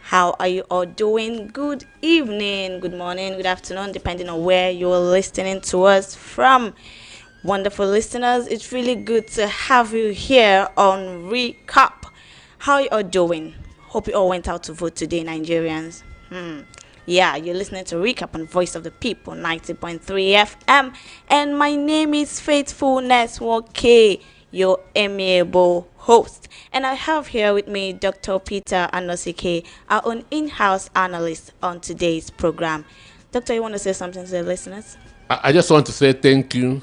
How are you all doing? Good evening, good morning, good afternoon, depending on where you're listening to us from. Wonderful listeners, it's really good to have you here on Recap. How you all doing? Hope you all went out to vote today, Nigerians. Yeah, you're listening to Recap on Voice of the People, 90.3 FM. And my name is Faithfulness 1K, your amiable host. And I have here with me Dr. Peter Anosike, our own in-house analyst on today's program. Doctor, you want to say something to the listeners? I just want to say thank you.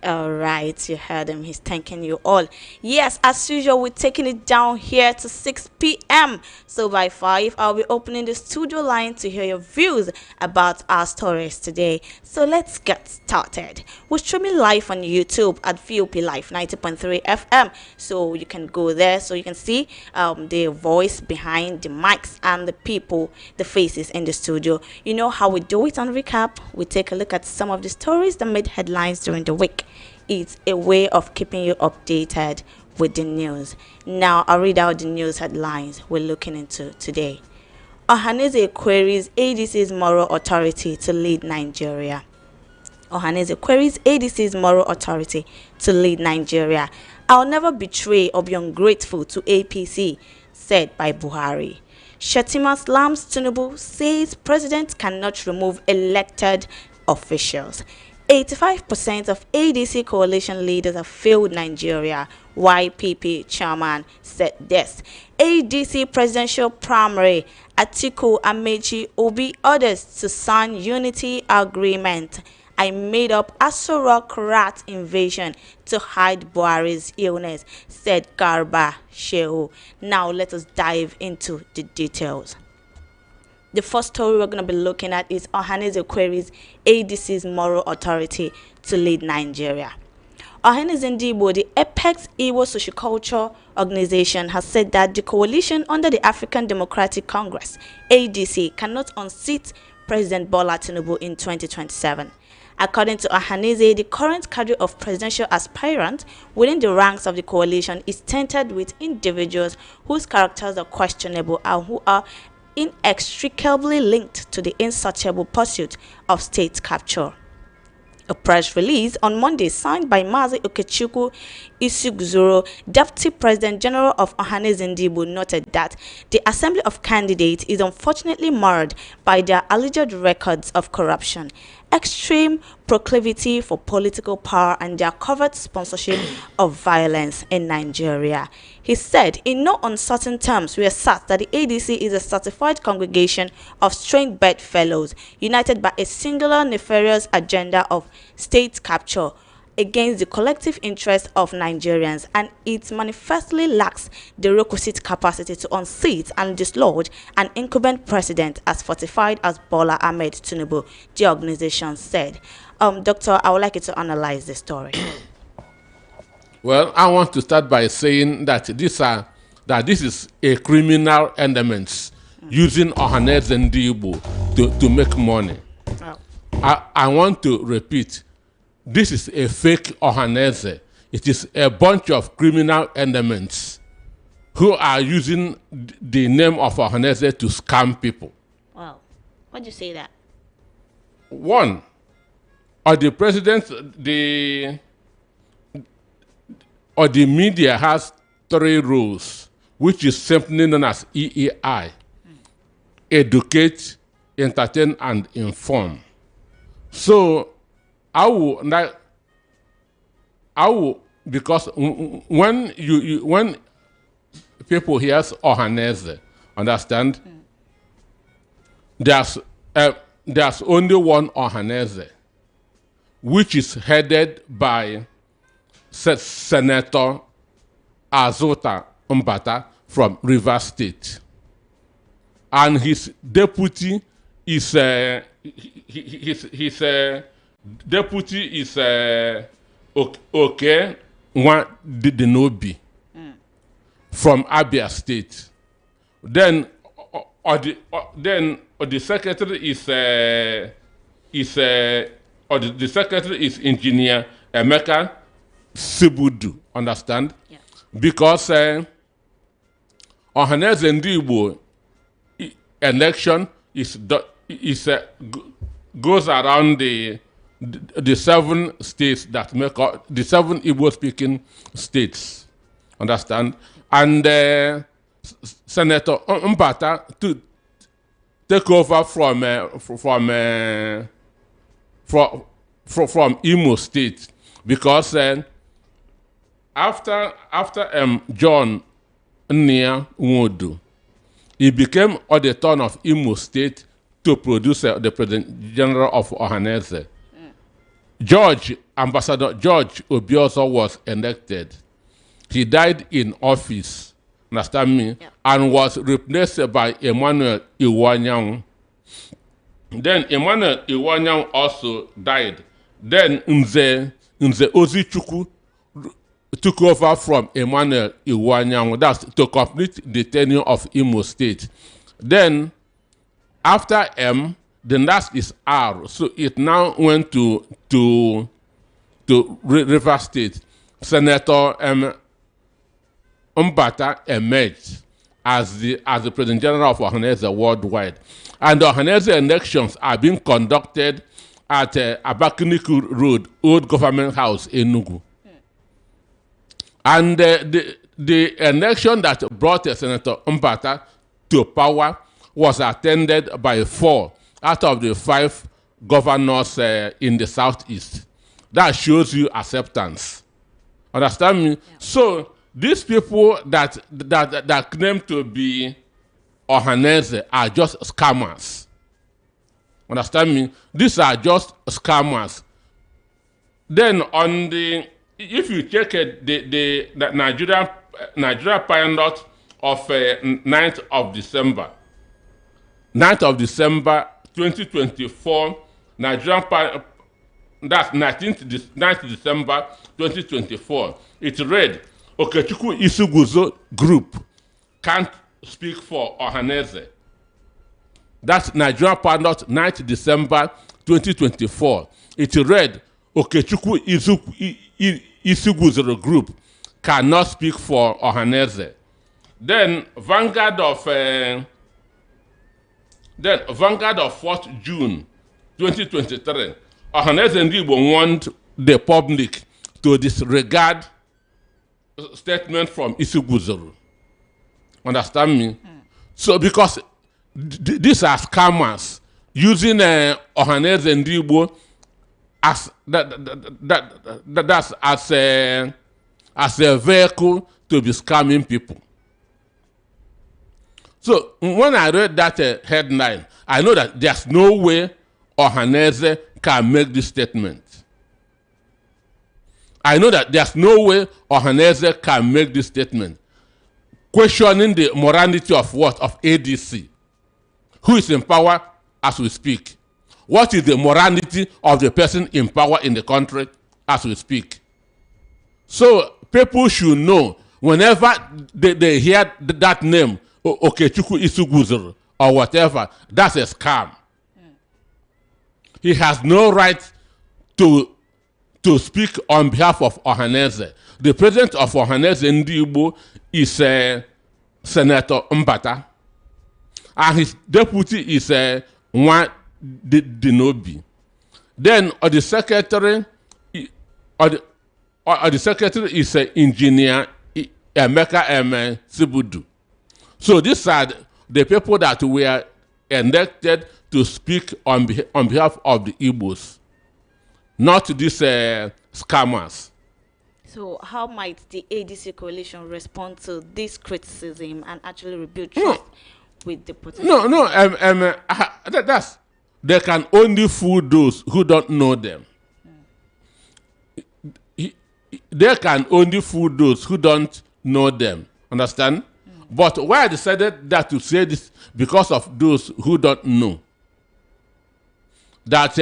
All right, you heard him. He's thanking you all. Yes, as usual, we're taking it down here to 6 p.m. So by 5, I'll be opening the studio line to hear your views about our stories today. So let's get started. We're streaming live on YouTube at VOP Live 90.3 FM. So you can go there so you can see the voice behind the mics and the people, the faces in the studio. You know how we do it on Recap. We take a look at some of the stories that made headlines during the week. It's a way of keeping you updated with the news. Now, I'll read out the news headlines we're looking into today. Ohaneze queries ADC's moral authority to lead Nigeria. Ohaneze queries ADC's moral authority to lead Nigeria. I'll never betray or be ungrateful to APC, said by Buhari. Shettima slams Tinubu, says president cannot remove elected officials. 85% of ADC coalition leaders have failed Nigeria. YPP chairman said this. ADC presidential primary, Atiku, Amechi, Obi others to sign unity agreement. I made up Aso Rock rat invasion to hide Buhari's illness, said Garba Shehu. Now let us dive into the details. The first story we're going to be looking at is Ohaneze queries ADC's moral authority to lead Nigeria. Ohaneze Ndigbo, the apex Igbo socioculture organization, has said that the coalition under the African Democratic Congress, ADC, cannot unseat President Bola Tinubu in 2027. According to Ohaneze, the current cadre of presidential aspirants within the ranks of the coalition is tainted with individuals whose characters are questionable and who are inextricably linked to the insatiable pursuit of state capture. A press release on Monday signed by Mazi Okechukwu Isugzoro, Deputy President General of Ohaneze Ndigbo, noted that the Assembly of Candidates is unfortunately marred by their alleged records of corruption, extreme proclivity for political power, and their covert sponsorship of violence in Nigeria. He said, in no uncertain terms, we assert that the ADC is a certified congregation of strange bedfellows, united by a singular nefarious agenda of state capture against the collective interest of Nigerians, and it manifestly lacks the requisite capacity to unseat and dislodge an incumbent president as fortified as Bola Ahmed Tinubu, the organization said. Doctor, I would like you to analyze this story. Well, I want to start by saying that this is a criminal element using Ohaneze Ndigbo to make money. Oh. I want to repeat, this is a fake Ohaneze. It is a bunch of criminal elements who are using the name of Ohaneze to scam people. Wow. Why'd you say that? One, or the president, or the media has 3 rules, which is simply known as EAI: educate, entertain, and inform. So I will, because when when people hear Ohaneze, understand, there's only one Ohaneze, which is headed by Senator Azota Mbata from Rivers State, and his deputy is his deputy is Okay Dinobi from Abia State. Then the secretary the secretary is Engineer Emeka Sibudu, understand? Yeah. Because Ohaneze Ndigbo election goes around the 7 states that make up the 7 Igbo-speaking states. Understand? And Senator Mbata to take over from Imo State, because after John Nnia Nwodo, he became on the turn of Imo State to produce the President General of Ohaneze. Ambassador George Obiozo was elected. He died in office, understand me, yeah, and was replaced by Emmanuel Iwanyang. Then Emmanuel Iwanyang also died. Then Nze Ozichukwu took over from Emmanuel Iwanyang. That's to complete the tenure of Imo State. Then after M, the last is R. So it now went to River State. Senator Mbata emerged as the President General of Ohaneze worldwide. And the Ohaneze elections are being conducted at Abakaliki Road, Old Government House in Enugu. And the election that brought Senator Mbata to power was attended by 4 out of the 5 governors in the southeast. That shows you acceptance. Understand me? Yeah. So these people that claim to be Ohaneze are just scammers. Understand me? These are just scammers. Then if you check the Nigeria pilot of 9th of December, 9th of December 2024, Nigerian that's 9th December 2024. It read, Okechukwu Isuguzo Group can't speak for Ohaneze. That's Nigerian pilot 9th December 2024. It read, Okechukwu Isuguzo Group cannot speak for Ohaneze. Then Vanguard of 4th June 2023, Ohaneze Ndigbo warned the public to disregard statement from Isuguzoro. Understand me? So because these are scammers using Ohaneze Ndigbo as that's as a vehicle to be scamming people. So when I read that headline, I know that there's no way Ohaneze can make this statement. I know that there's no way Ohaneze can make this statement. Questioning the morality of what? Of ADC. Who is in power as we speak? What is the morality of the person in power in the country as we speak? So people should know whenever they hear that name, Okechukwu Isuguzoro or whatever, that's a scam. He has no right to speak on behalf of Ohaneze. The president of Ohaneze Ndigbo is Senator Mbata, and his deputy is Nwa Dinobi. Then the secretary is Engineer Emeka Sibudu. So these are the people that were elected to speak on behalf of the Igbos, not these scammers. So how might the ADC coalition respond to this criticism and actually rebuild trust with the potential? That's they can only fool those who don't know them. They can only fool those who don't know them. Understand? But why I decided that to say this, because of those who don't know that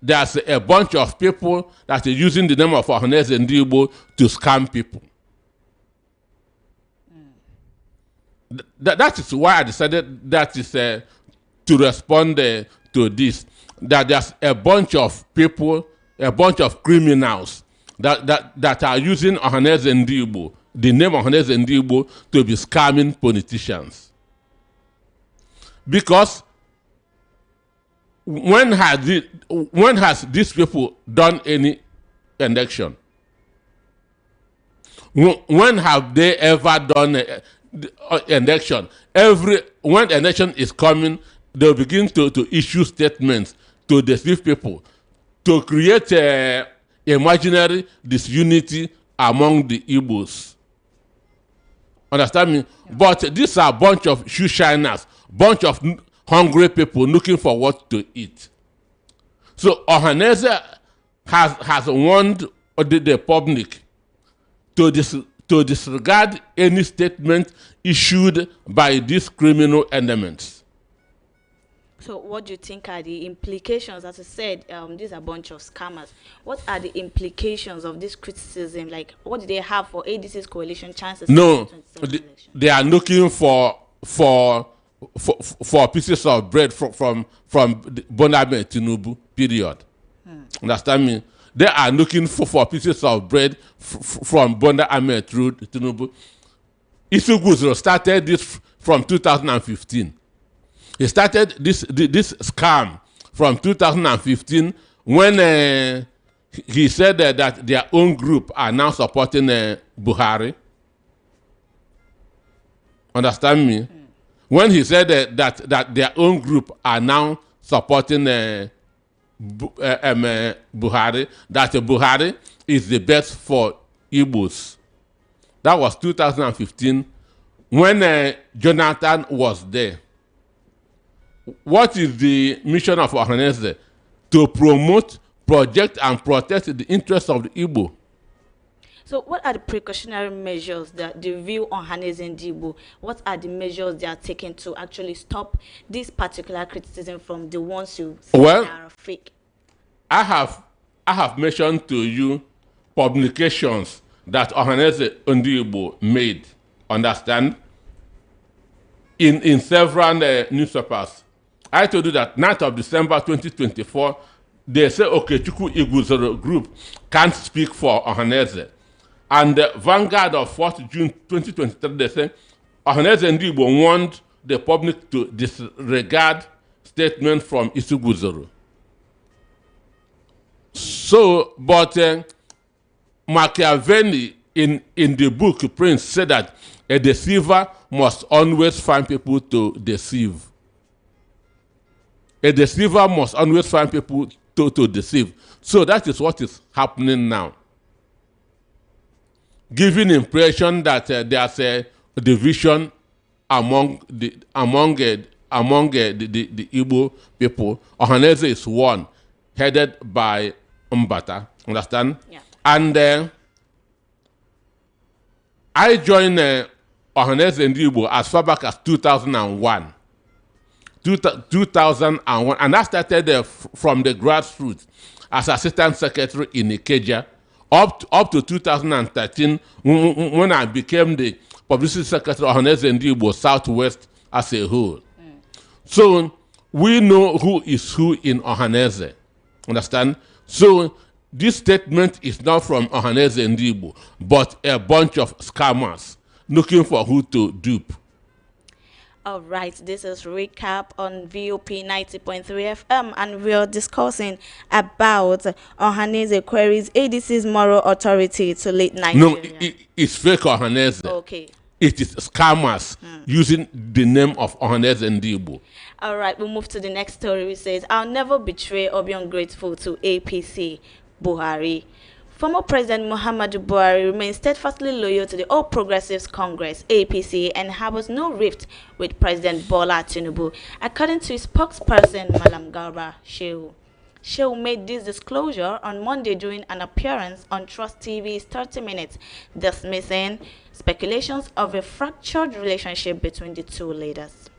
there's a bunch of people that are using the name of Ohaneze Ndigbo to scam people. That is why I decided that is to respond to this. That there's a bunch of people, a bunch of criminals that are using Ohaneze Ndigbo, the name Ohaneze Ndigbo, to be scamming politicians. Because when has these people done any election? When have they ever done election? When election is coming, they'll begin to issue statements to deceive people, to create imaginary disunity among the Igbos. Understand me? But these are a bunch of shoe shiners, bunch of hungry people looking for what to eat. So Ohaneze has warned the public to disregard any statement issued by these criminal elements. So what do you think are the implications? As I said, these are a bunch of scammers. What are the implications of this criticism? Like, what do they have for ADC's coalition chances? No, they are looking for pieces of bread from Bonabe Tinubu, period. Understand me? They are looking for pieces of bread from Bola Ahmed Tinubu. Isuguzoro started this from 2015. He started this scam from 2015 when he said that their own group are now supporting Buhari. Understand me? When he said that their own group are now supporting Buhari, that Buhari is the best for Igbos. That was 2015 when Jonathan was there. What is the mission of Ohaneze? To promote, project, and protect the interests of the Igbo. So what are the precautionary measures that the view on Ohaneze and Igbo? What are the measures they are taking to actually stop this particular criticism from the ones you say are fake? I have mentioned to you publications that Ohaneze and Igbo made, understand, in several newspapers. I told you that 9th of December 2024, they say, okay, Chukwu Iguzoro group can't speak for Ohaneze. And the Vanguard of 4th June 2023, they say, Ohaneze and Igbo want the public to disregard statement from Isuguzoro. So, but Machiavelli in the book Prince said that a deceiver must always find people to deceive. A deceiver must always find people to deceive. So that is what is happening now. Giving impression that there's a division among the Igbo people. Ohaneze is one, headed by Mbata. Understand? Yeah. And I joined Ohaneze and Igbo as far back as 2001. 2001, and I started from the grassroots as assistant secretary in Ikeja up to 2013 when I became the publicity secretary of Orane and ADC Southwest as a whole. So we know who is who in Ohaneze. Understand? So this statement is not from Ohaneze and ADC, but a bunch of scammers looking for who to dupe. All right, this is recap on VOP 90.3 FM, and we're discussing about Ohaneze queries ADC's moral authority to lead Nigeria. No, it's fake Ohaneze. Okay. It is scammers using the name of Orane and ADC. All right, we'll move to the next story, which says, I'll never betray or be ungrateful to APC, Buhari. Former President Muhammadu Buhari remains steadfastly loyal to the All Progressives Congress, APC, and harbors no rift with President Bola Tinubu, according to his spokesperson, Malam Garba Shehu. Shehu made this disclosure on Monday during an appearance on Trust TV's 30 Minutes, dismissing speculations of a fractured relationship between the two leaders.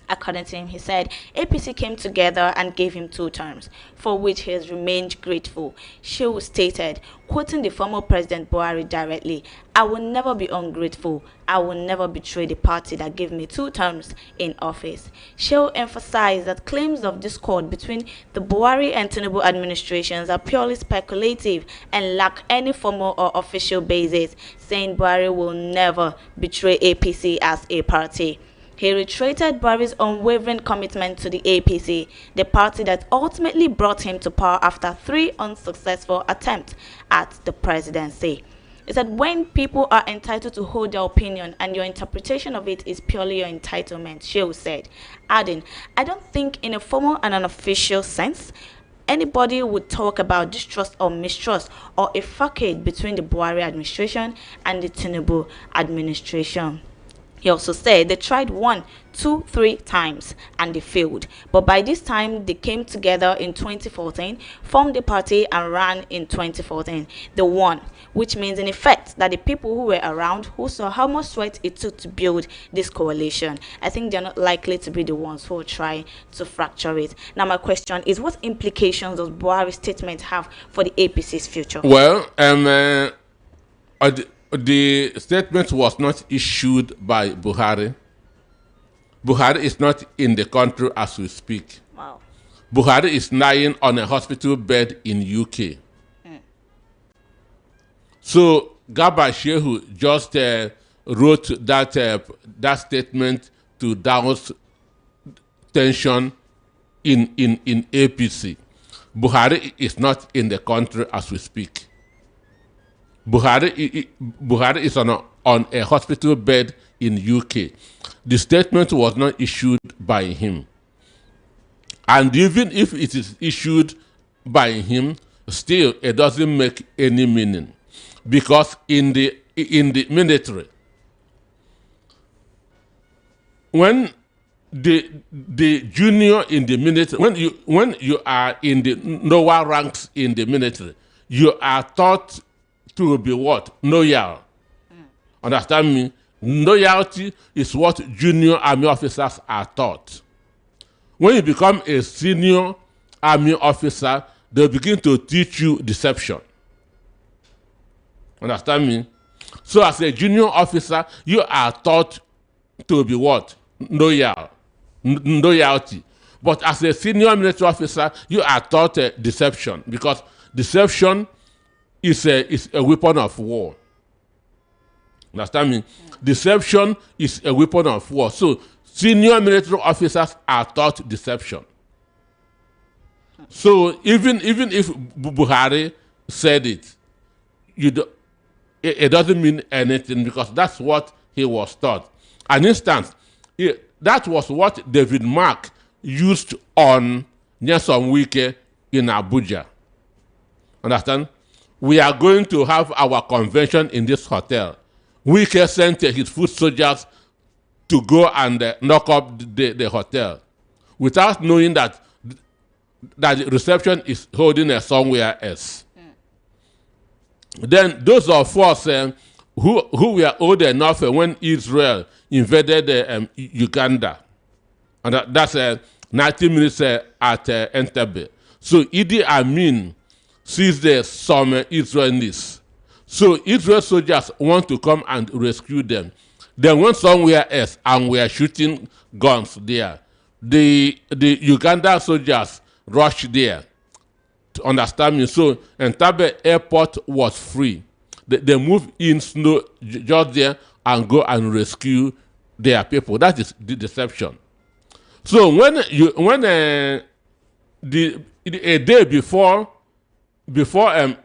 According to him, he said, APC came together and gave him 2 terms, for which he has remained grateful. Shehu stated, quoting the former President Buhari directly, I will never be ungrateful. I will never betray the party that gave me 2 terms in office. Shehu emphasized that claims of discord between the Buhari and Tinubu administrations are purely speculative and lack any formal or official basis, saying Buhari will never betray APC as a party. He reiterated Buhari's unwavering commitment to the APC, the party that ultimately brought him to power after 3 unsuccessful attempts at the presidency. He said when people are entitled to hold their opinion and your interpretation of it is purely your entitlement, Shehu said, adding, I don't think in a formal and unofficial sense, anybody would talk about distrust or mistrust or a facade between the Buhari administration and the Tinubu administration. He also said they tried 1, 2, 3 times and they failed. But by this time, they came together in 2014, formed a party and ran in 2014. They won, which means in effect that the people who were around, who saw how much sweat it took to build this coalition, I think they're not likely to be the ones who will try to fracture it. Now my question is, what implications does Buhari's statement have for the APC's future? Well, the statement was not issued by Buhari. Buhari is not in the country as we speak. Wow. Buhari is lying on a hospital bed in UK. So Garba Shehu just wrote that statement to douse tension in APC. Buhari is not in the country as we speak. Buhari is on a hospital bed in UK. The statement was not issued by him. And even if it is issued by him, still it doesn't make any meaning. Because in the military, when the junior in the military, when you are in the lower ranks in the military, you are taught to be what? Loyal. Understand me? Loyalty is what junior army officers are taught. When you become a senior army officer, they begin to teach you deception. Understand me? So as a junior officer, you are taught to be what? Loyal. Loyalty. But as a senior military officer, you are taught deception, because deception is a weapon of war. Understand me? Deception is a weapon of war. So senior military officers are taught deception. So even if Buhari said it, it doesn't mean anything, because that's what he was taught. An instance, that was what David Mark used on Nyesom Wike in Abuja. Understand? We are going to have our convention in this hotel. Wike sent his foot soldiers to go and knock up the hotel without knowing that the reception is holding somewhere else. Then those of us who were old enough when Israel invaded Uganda, and that's 90 minutes at Entebbe. So Idi Amin seized some Israelis. So Israel soldiers want to come and rescue them. They went somewhere else and were shooting guns there. The Uganda soldiers rushed there. To understand me? So Entebbe airport was free. They moved in snow just there and go and rescue their people. That is the deception. So when a day before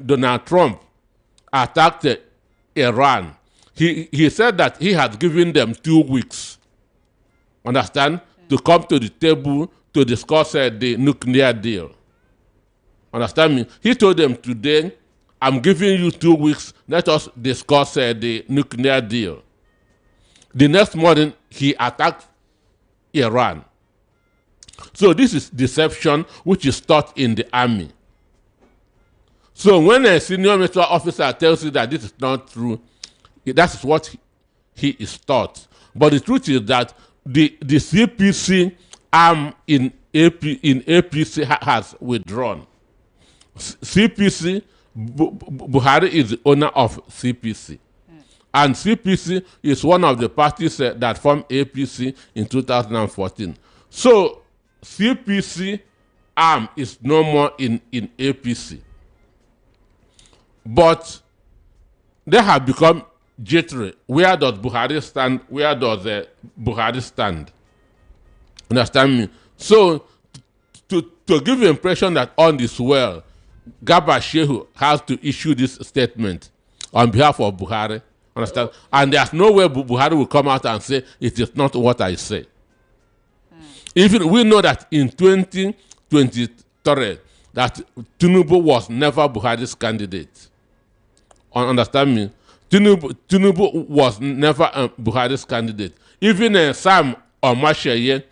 Donald Trump attacked Iran, he said that he had given them 2 weeks, understand, to come to the table to discuss the nuclear deal. Understand me? He told them today, I'm giving you 2 weeks, let us discuss the nuclear deal. The next morning, he attacked Iran. So this is deception which is taught in the army. So when a senior military officer tells you that this is not true, that is what he is taught. But the truth is that the CPC arm in APC has withdrawn. CPC, Buhari is the owner of CPC. And CPC is one of the parties that formed APC in 2014. So CPC arm is no more in APC. But they have become jittery. Where does Buhari stand? Where does Buhari stand? Understand me? So, to give the impression that all is well, Garba Shehu has to issue this statement on behalf of Buhari. Understand? And there's no way Buhari will come out and say it is not what I say. Even we know that in 2023 that Tinubu was never Buhari's candidate. Understand me? Tinubu was never Buhari's candidate. Even Sam Omashaye,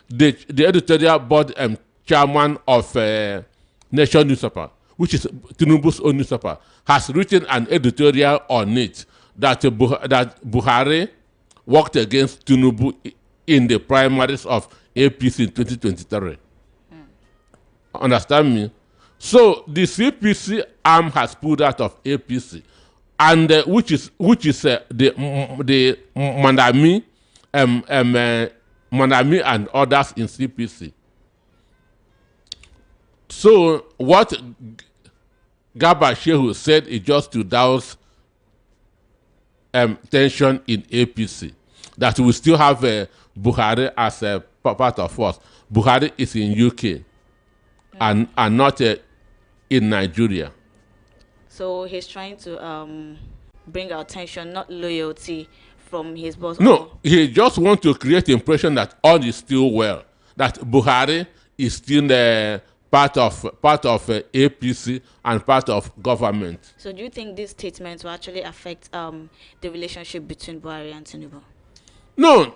the editorial board chairman of Nation newspaper, which is Tinubu's own newspaper, has written an editorial on it that Buhari worked against Tinubu in the primaries of APC in 2023. Understand me? So the CPC arm has pulled out of APC, and which is the Mandami, Mandami and others in CPC. So what Garba Shehu said is just to douse tension in APC, that we still have Buhari as a part of us. Buhari is in UK and not in Nigeria. So he's trying to bring out tension, not loyalty from his boss. No, he just wants to create the impression that all is still well, that Buhari is still part of APC and part of government. So do you think this statement will actually affect the relationship between Buhari and Tinubu? No,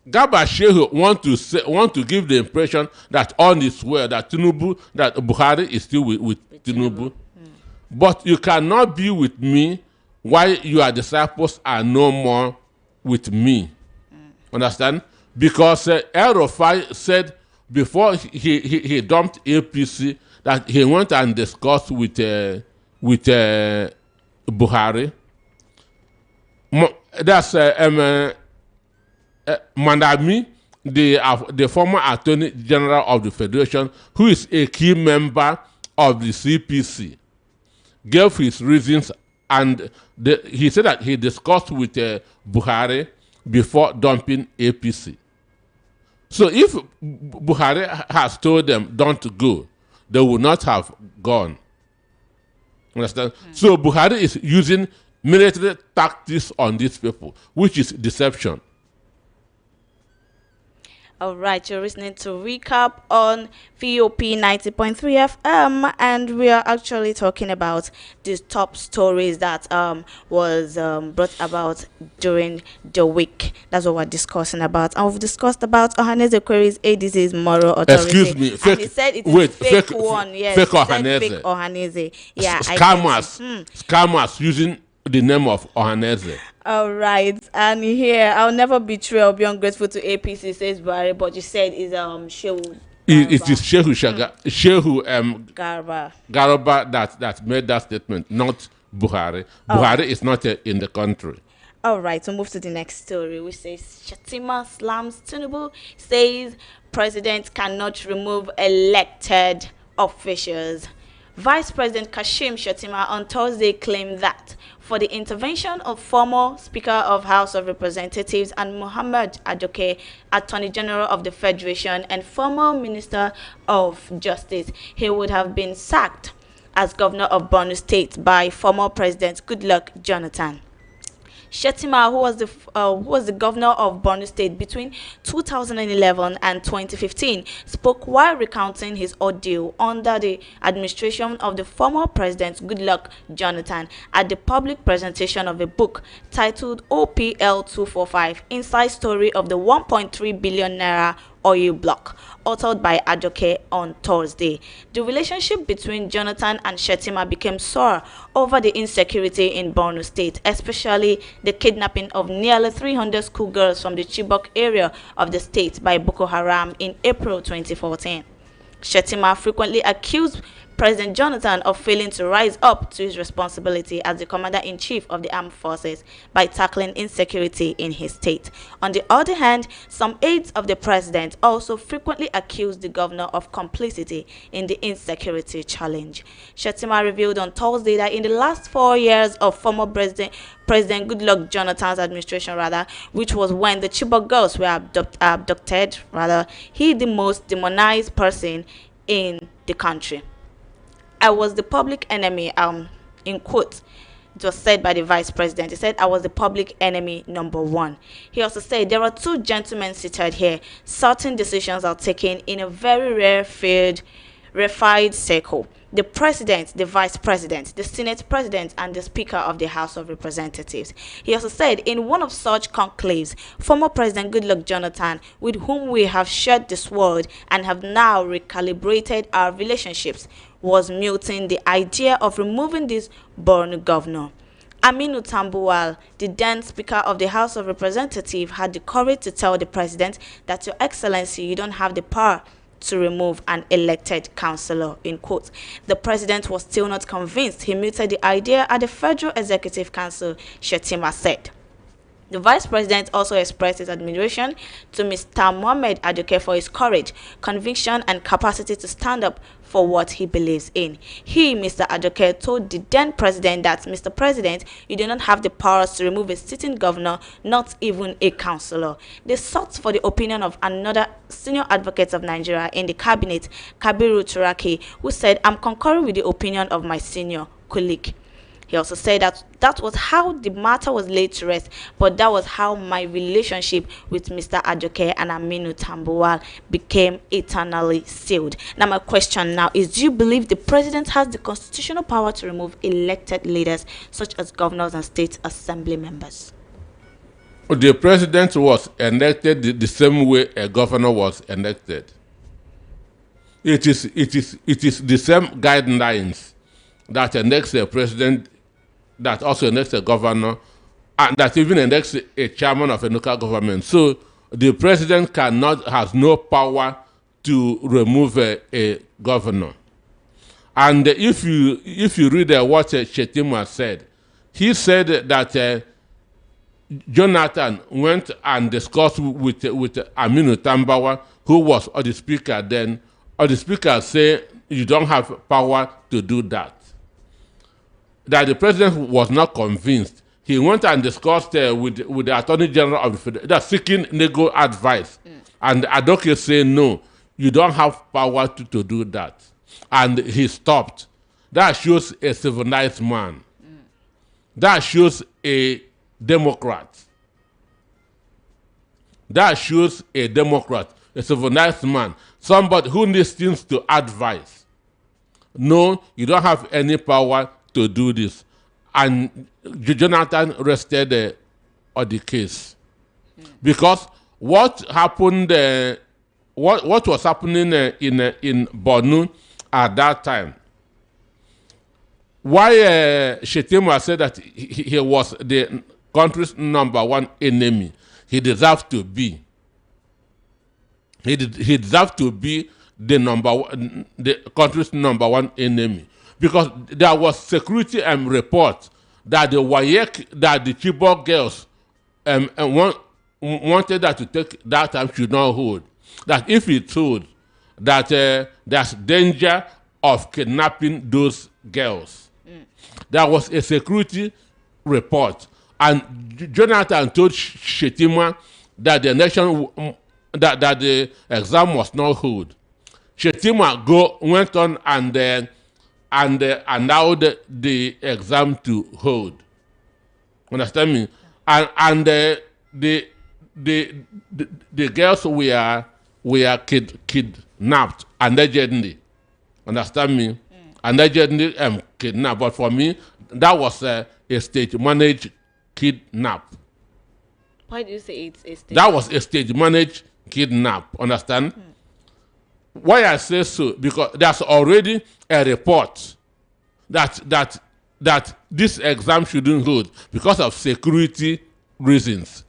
Garba Shehu want to give the impression that all is well, that Buhari is still with Tinubu. But you cannot be with me while your disciples are no more with me. Understand? Because El Rufai said before he dumped APC that he went and discussed with Buhari. That's Mandami, the former Attorney General of the Federation, who is a key member of the CPC, gave his reasons, and he said that he discussed with Buhari before dumping APC. So if Buhari has told them don't go, they would not have gone. Understand? So Buhari is using military tactics on these people, which is deception. All right, you're listening to Recap on VOP 90.3 FM, and we are actually talking about these top stories that was brought about during the week. That's what we're discussing about. And we've discussed about Orane queries ADC's moral authority. Excuse me, fake, and he said it is fake one. Yes, fake Orane. Fake Orane. Yeah, Scammers using the name of Orane. All right, and here I'll never betray or be ungrateful to APC, says Buhari, but you said it's Shehu. It is Shehu Garba that made that statement, not Buhari. Buhari is not in the country. All right, we'll move to the next story, which says Shatima slams Tinubu, says president cannot remove elected officials. Vice President Kashim Shettima on Thursday claimed that for the intervention of former Speaker of House of Representatives and Muhammad Adoke, Attorney General of the Federation and former Minister of Justice, he would have been sacked as Governor of Borno State by former President Goodluck Jonathan. Shettima, who was the governor of Borno State between 2011 and 2015, spoke while recounting his ordeal under the administration of the former President Goodluck Jonathan at the public presentation of a book titled OPL 245, Inside Story of the 1.3 billion naira oil block, authored by Adoke on Thursday. The relationship between Jonathan and Shettima became sour over the insecurity in Borno State, especially the kidnapping of nearly 300 schoolgirls from the Chibok area of the state by Boko Haram in April 2014. Shettima frequently accused President Jonathan of failing to rise up to his responsibility as the commander-in-chief of the armed forces by tackling insecurity in his state. On the other hand, some aides of the president also frequently accused the governor of complicity in the insecurity challenge. Shettima revealed on Thursday that in the last 4 years of former President Goodluck Jonathan's administration, which was when the Chibok girls were abducted, he the most demonized person in the country. I was the public enemy, in quotes. It was said by the vice president. He said, I was the public enemy #1. He also said, there are two gentlemen seated here. Certain decisions are taken in a very rarefied circle. The president, the vice president, the Senate president, and the Speaker of the House of Representatives. He also said, in one of such conclaves, former President Goodluck Jonathan, with whom we have shared this world and have now recalibrated our relationships, was muting the idea of removing this born governor. Aminu Tambuwal, the then Speaker of the House of Representatives, had the courage to tell the president that, Your Excellency, you don't have the power to remove an elected councillor, in quotes. The president was still not convinced. He muted the idea at the Federal Executive Council, Shettima said. The vice president also expressed his admiration to Mr. Mohamed Aduke for his courage, conviction, and capacity to stand up for what he believes in. He, Mr. Aduke, told the then president that, Mr. President, you do not have the powers to remove a sitting governor, not even a councillor. They sought for the opinion of another senior advocate of Nigeria in the cabinet, Kabiru Turaki, who said, I'm concurring with the opinion of my senior colleague. He also said that that was how the matter was laid to rest, but that was how my relationship with Mr. Ajoke and Aminu Tambuwal became eternally sealed. Now my question now is, do you believe the president has the constitutional power to remove elected leaders such as governors and state assembly members? The president was elected the same way a governor was elected. It is the same guidelines that elects a president, that also elects a governor, and that even elects a chairman of a local government. So the president has no power to remove a governor. And if you read what Shettima said, he said that Jonathan went and discussed with Aminu Tambawa, who was the speaker then, or the speaker said, you don't have power to do that. That the president was not convinced. He went and discussed with the Attorney General of the Federation, seeking legal advice. And Adoke said, no, you don't have power to do that. And he stopped. That shows a civilized man. That shows a Democrat. That shows a Democrat, a civilized man, somebody who listens to advice. No, you don't have any power to do this. And Jonathan rested on the case. Because what happened, what was happening in Borno at that time, why Shettima said that he was the country's #1 enemy, he deserved to be. He deserved to be the country's #1 enemy. Because there was security report that the Chibok girls wanted that to take that time should not hold. That if he told that there's danger of kidnapping those girls. There was a security report, and Jonathan told Shettima that the election, that the exam was not hold. Shettima went on and allowed the exam to hold. Understand me? And the girls were kidnapped allegedly. Understand me? Allegedly kidnapped. But for me, that was a stage-managed kidnap. Why do you say it's a stage? That was a stage-managed kidnap. Understand? Why I say so? Because there's already a report that this exam shouldn't hold because of security reasons.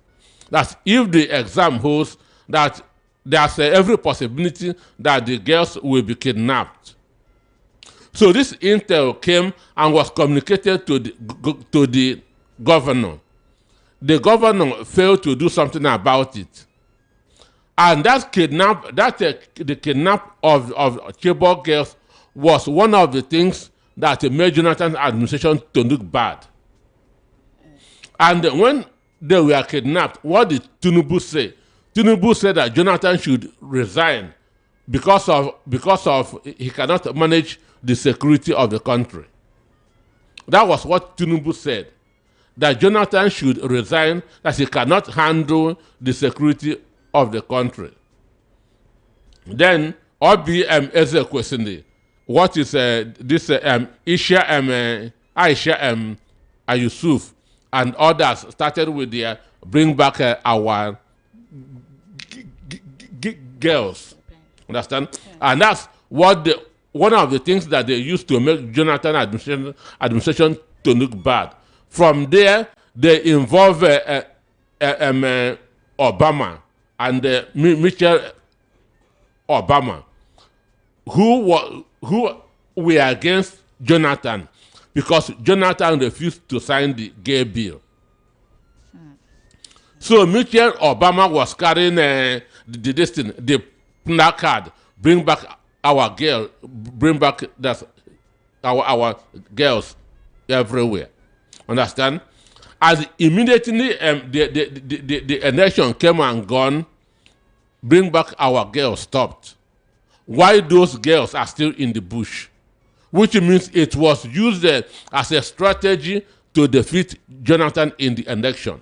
That if the exam holds, that there's every possibility that the girls will be kidnapped. So this intel came and was communicated to the governor. The governor failed to do something about it. And the kidnap of Chibok girls was one of the things that made Jonathan's administration to look bad. And when they were kidnapped, what did Tinubu say? Tinubu said that Jonathan should resign because of he cannot manage the security of the country. That was what Tinubu said. That Jonathan should resign, that he cannot handle the security of the country. Then OBM Eze questioned, what is this Aisha Yusuf and others started with their bring back our girls. Understand? And that's what one of the things that they used to make Jonathan administration to look bad. From there, they involve Obama and Michelle Obama, who were against Jonathan because Jonathan refused to sign the gay bill. So Michelle Obama was carrying the placard, bring back our girl, bring back our girls everywhere. Understand? As immediately the election came and gone, bring back our girls stopped. Why those girls are still in the bush? Which means it was used as a strategy to defeat Jonathan in the election.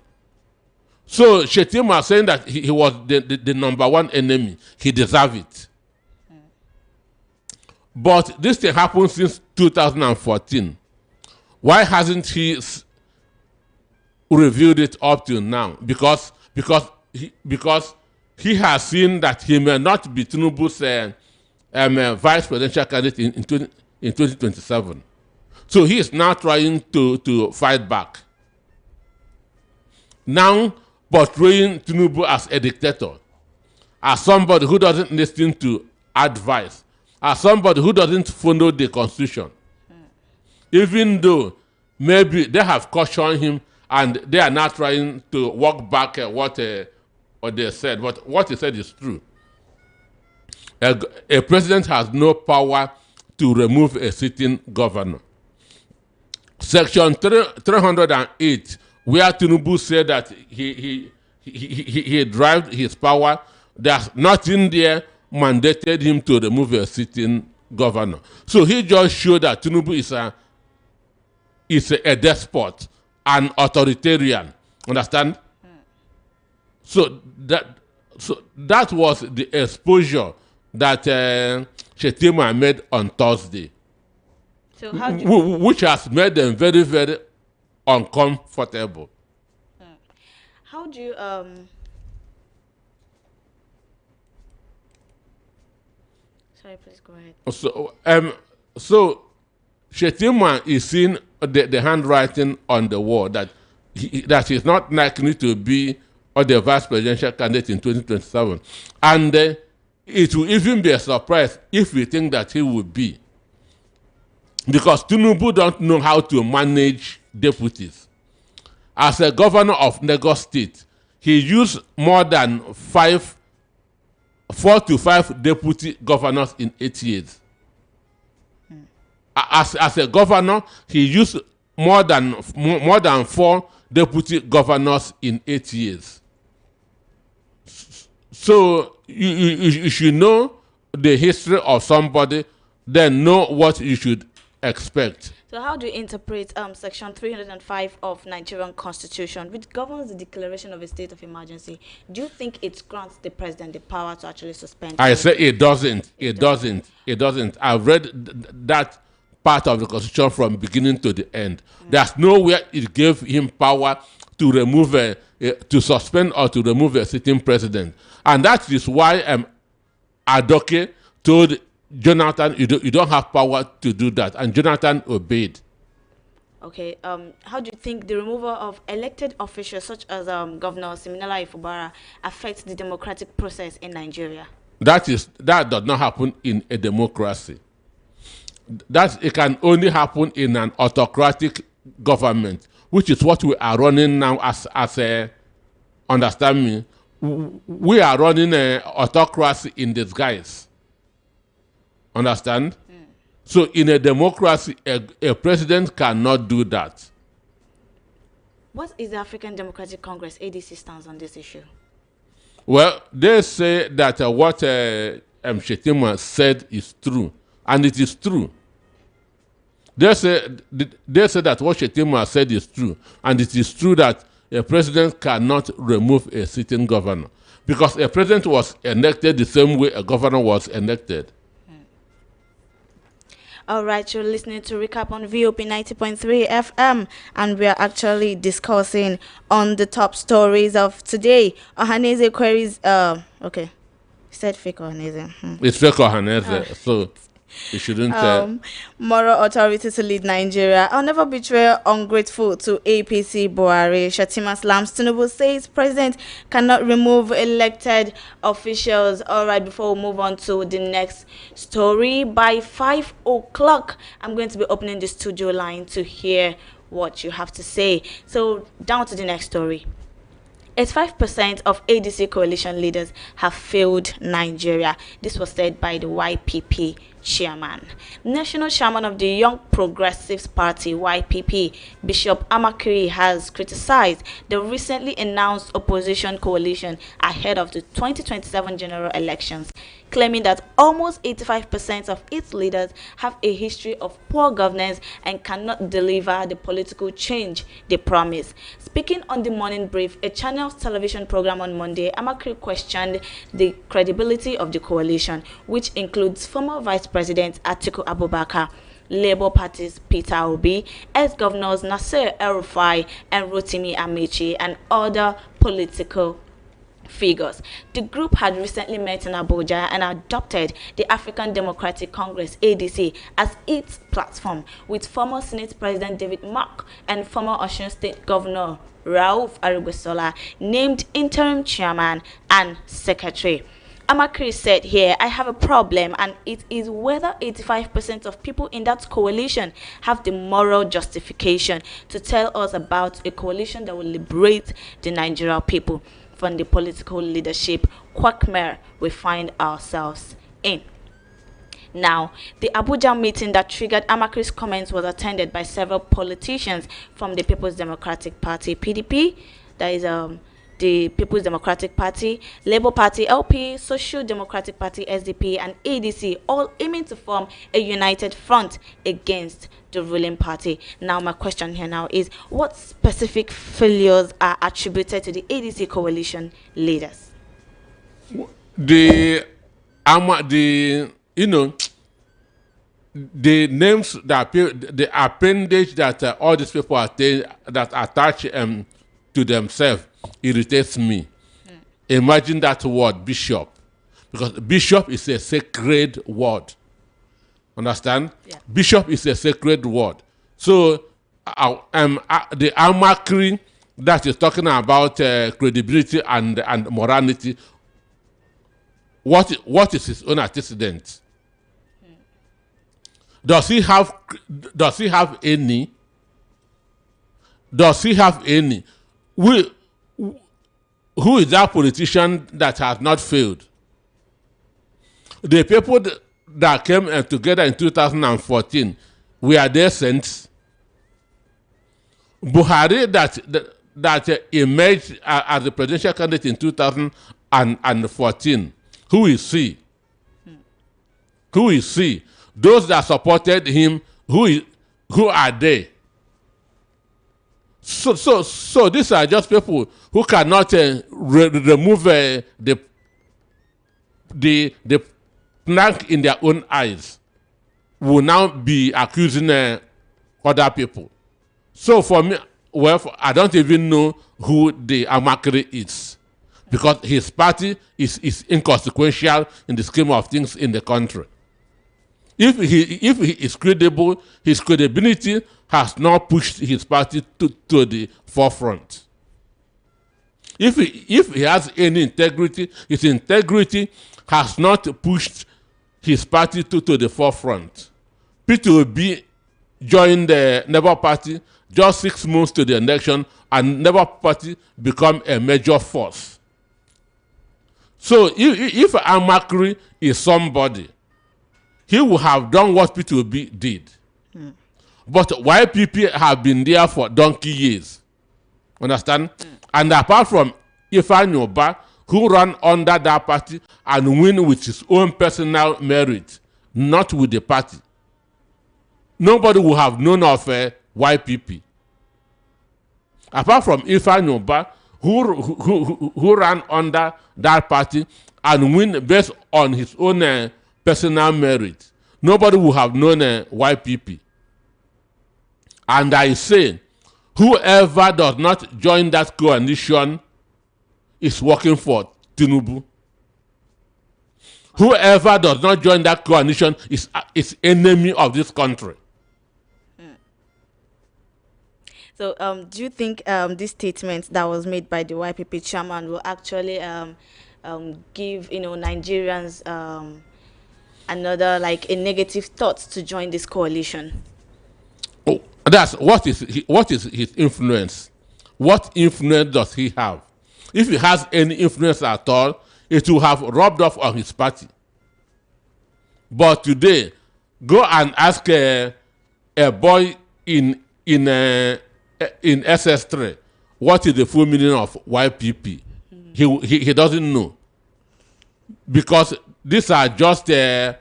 So Shetima saying that he was the number one enemy. He deserved it. But this thing happened since 2014. Why hasn't he reviewed it up till now? Because he has seen that he may not be Tinubu's vice presidential candidate in 2027. So he is now trying to fight back. Now portraying Tinubu as a dictator, as somebody who doesn't listen to advice, as somebody who doesn't follow the constitution. Even though maybe they have cautioned him and they are not trying to walk back what they said, but what he said is true. A president has no power to remove a sitting governor. Section 308, where Tinubu said that he derived his power, there's nothing there mandated him to remove a sitting governor. So he just showed that Tinubu is a despot, an authoritarian. Understand? So that was the exposure that Shetima made on Thursday, so which has made them very, very uncomfortable. How do you sorry, please go ahead. So Shetima is seeing the handwriting on the wall that he's not likely to be the vice presidential candidate in 2027, and it will even be a surprise if we think that he will be, because Tinubu don't know how to manage deputies. As a governor of Lagos State, he used more than 4 to 5 deputy governors in 8 years. As a governor, he used more than 4 deputy governors in 8 years. So you should know the history of somebody, then know what you should expect. So how do you interpret Section 305 of Nigerian Constitution, which governs the declaration of a state of emergency? Do you think it grants the president the power to actually suspend? I say it doesn't. It doesn't. I've read that part of the Constitution from beginning to the end. There's nowhere it gave him power to remove to suspend or to remove a sitting president. And that is why Adoke told Jonathan, you don't have power to do that. And Jonathan obeyed. Okay. How do you think the removal of elected officials such as Governor Siminala Ifubara affects the democratic process in Nigeria? That does not happen in a democracy. that it can only happen in an autocratic government, which is what we are running now as a, understand me, we are running an autocracy in disguise. Understand? So in a democracy, a president cannot do that. What is the African Democratic Congress ADC stance on this issue? Well, they say that what Shetima said is true, and it is true. They say that what Shetima said is true, and it is true that a president cannot remove a sitting governor, because a president was elected the same way a governor was elected. All right, you're listening to Recap on VOP 90.3 FM, and we are actually discussing on the top stories of today. Ohaneze queries, okay, you said fake Ohaneze. It's fake Ohaneze, so you shouldn't. Moral authority to lead Nigeria. I'll never betray ungrateful to APC Buhari. Shatima slams Tinubu, says president cannot remove elected officials. All right, before we move on to the next story, by 5 o'clock, I'm going to be opening the studio line to hear what you have to say. So down to the next story. 85% of ADC coalition leaders have failed Nigeria. This was said by the YPP chairman. National chairman of the Young Progressives Party, YPP, Bishop Amakiri, has criticized the recently announced opposition coalition ahead of the 2027 general elections, claiming that almost 85% of its leaders have a history of poor governance and cannot deliver the political change they promise. Speaking on the morning brief, a channel's television program on Monday, Amakiri questioned the credibility of the coalition, which includes former Vice President Atiku Abubakar, Labour Party's Peter Obi, ex-governors Nasir El-Rufai and Rotimi Amechi, and other political figures. The group had recently met in Abuja and adopted the African Democratic Congress ADC as its platform, with former Senate President David Mark and former Osun State Governor Rauf Arugbesola named interim chairman and secretary. Amakiri said here, I have a problem, and it is whether 85% of people in that coalition have the moral justification to tell us about a coalition that will liberate the Nigerian people from the political leadership quagmire we find ourselves in. Now, the Abuja meeting that triggered Amakiri's comments was attended by several politicians from the People's Democratic Party, PDP, that is the People's Democratic Party, Labour Party, LP, Social Democratic Party, SDP, and ADC, all aiming to form a united front against the ruling party. Now, my question here now is, what specific failures are attributed to the ADC coalition leaders? The names that the appendage that all these people that attach to themselves irritates me. Imagine that word, bishop, because bishop is a sacred word. Understand? Yeah. Bishop is a sacred word. So the Amakiri that is talking about credibility and morality, what is his own antecedent? Does he have any? Does he have any? Who is that politician that has not failed? The people that came together in 2014, were they saints? Buhari that emerged as the presidential candidate in 2014, who is he? Who is he? Those that supported him, who are they? So these are just people who cannot remove the plank in their own eyes, will now be accusing other people. So for me, I don't even know who the Amakiri is, because his party is inconsequential in the scheme of things in the country. If he is credible, his credibility has not pushed his party to the forefront. If he has any integrity, his integrity has not pushed his party to the forefront. P2B joined the Labour Party just 6 months to the election, and Labour Party become a major force. So if Amakri is somebody, he would have done what P2B did. But YPP have been there for donkey years. Understand? And apart from Ifeanyi Ubah, who ran under that party and win with his own personal merit, not with the party, nobody would have known of YPP. Apart from Ifeanyi Ubah, who ran under that party and win based on his own personal merit, nobody would have known YPP. And I say, whoever does not join that coalition is working for Tinubu. Whoever does not join that coalition is enemy of this country. So, do you think this statement that was made by the YPP chairman will actually give Nigerians another a negative thought to join this coalition? Oh, that's what is his influence? What influence does he have? If he has any influence at all, it will have rubbed off on his party. But today, go and ask a boy in SS3 what is the full meaning of YPP. He doesn't know, because these are just names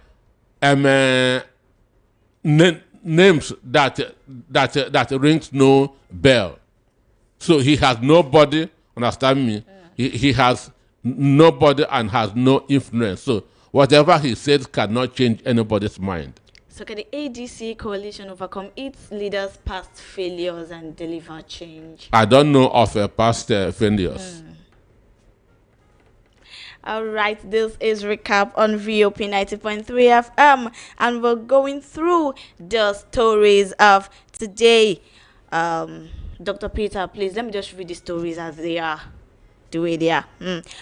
that rings no bell. So he has nobody, understand me? He has nobody and has no influence. So whatever he says cannot change anybody's mind. So can the ADC coalition overcome its leaders' past failures and deliver change? I don't know of past failures. All right, this is recap on VOP 90.3 FM, and we're going through the stories of today. Dr. Peter, please let me just read the stories as they are. The way they are.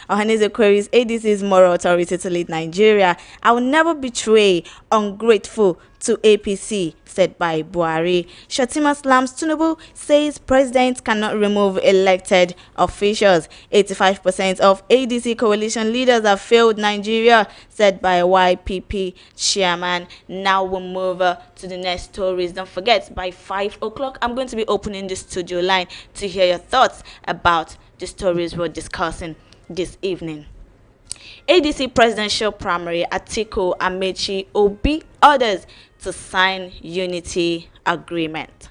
Ohaneze queries ADC's moral authority to lead Nigeria. I will never betray ungrateful to APC, said by Buhari. Shatima slams Tinubu, says president cannot remove elected officials. 85% of ADC coalition leaders have failed Nigeria, said by YPP chairman. Now we'll move to the next stories. Don't forget, by 5 o'clock, I'm going to be opening the studio line to hear your thoughts about the stories we're discussing this evening. ADC presidential primary, Atiku, Amechi, Obi, others to sign unity agreement.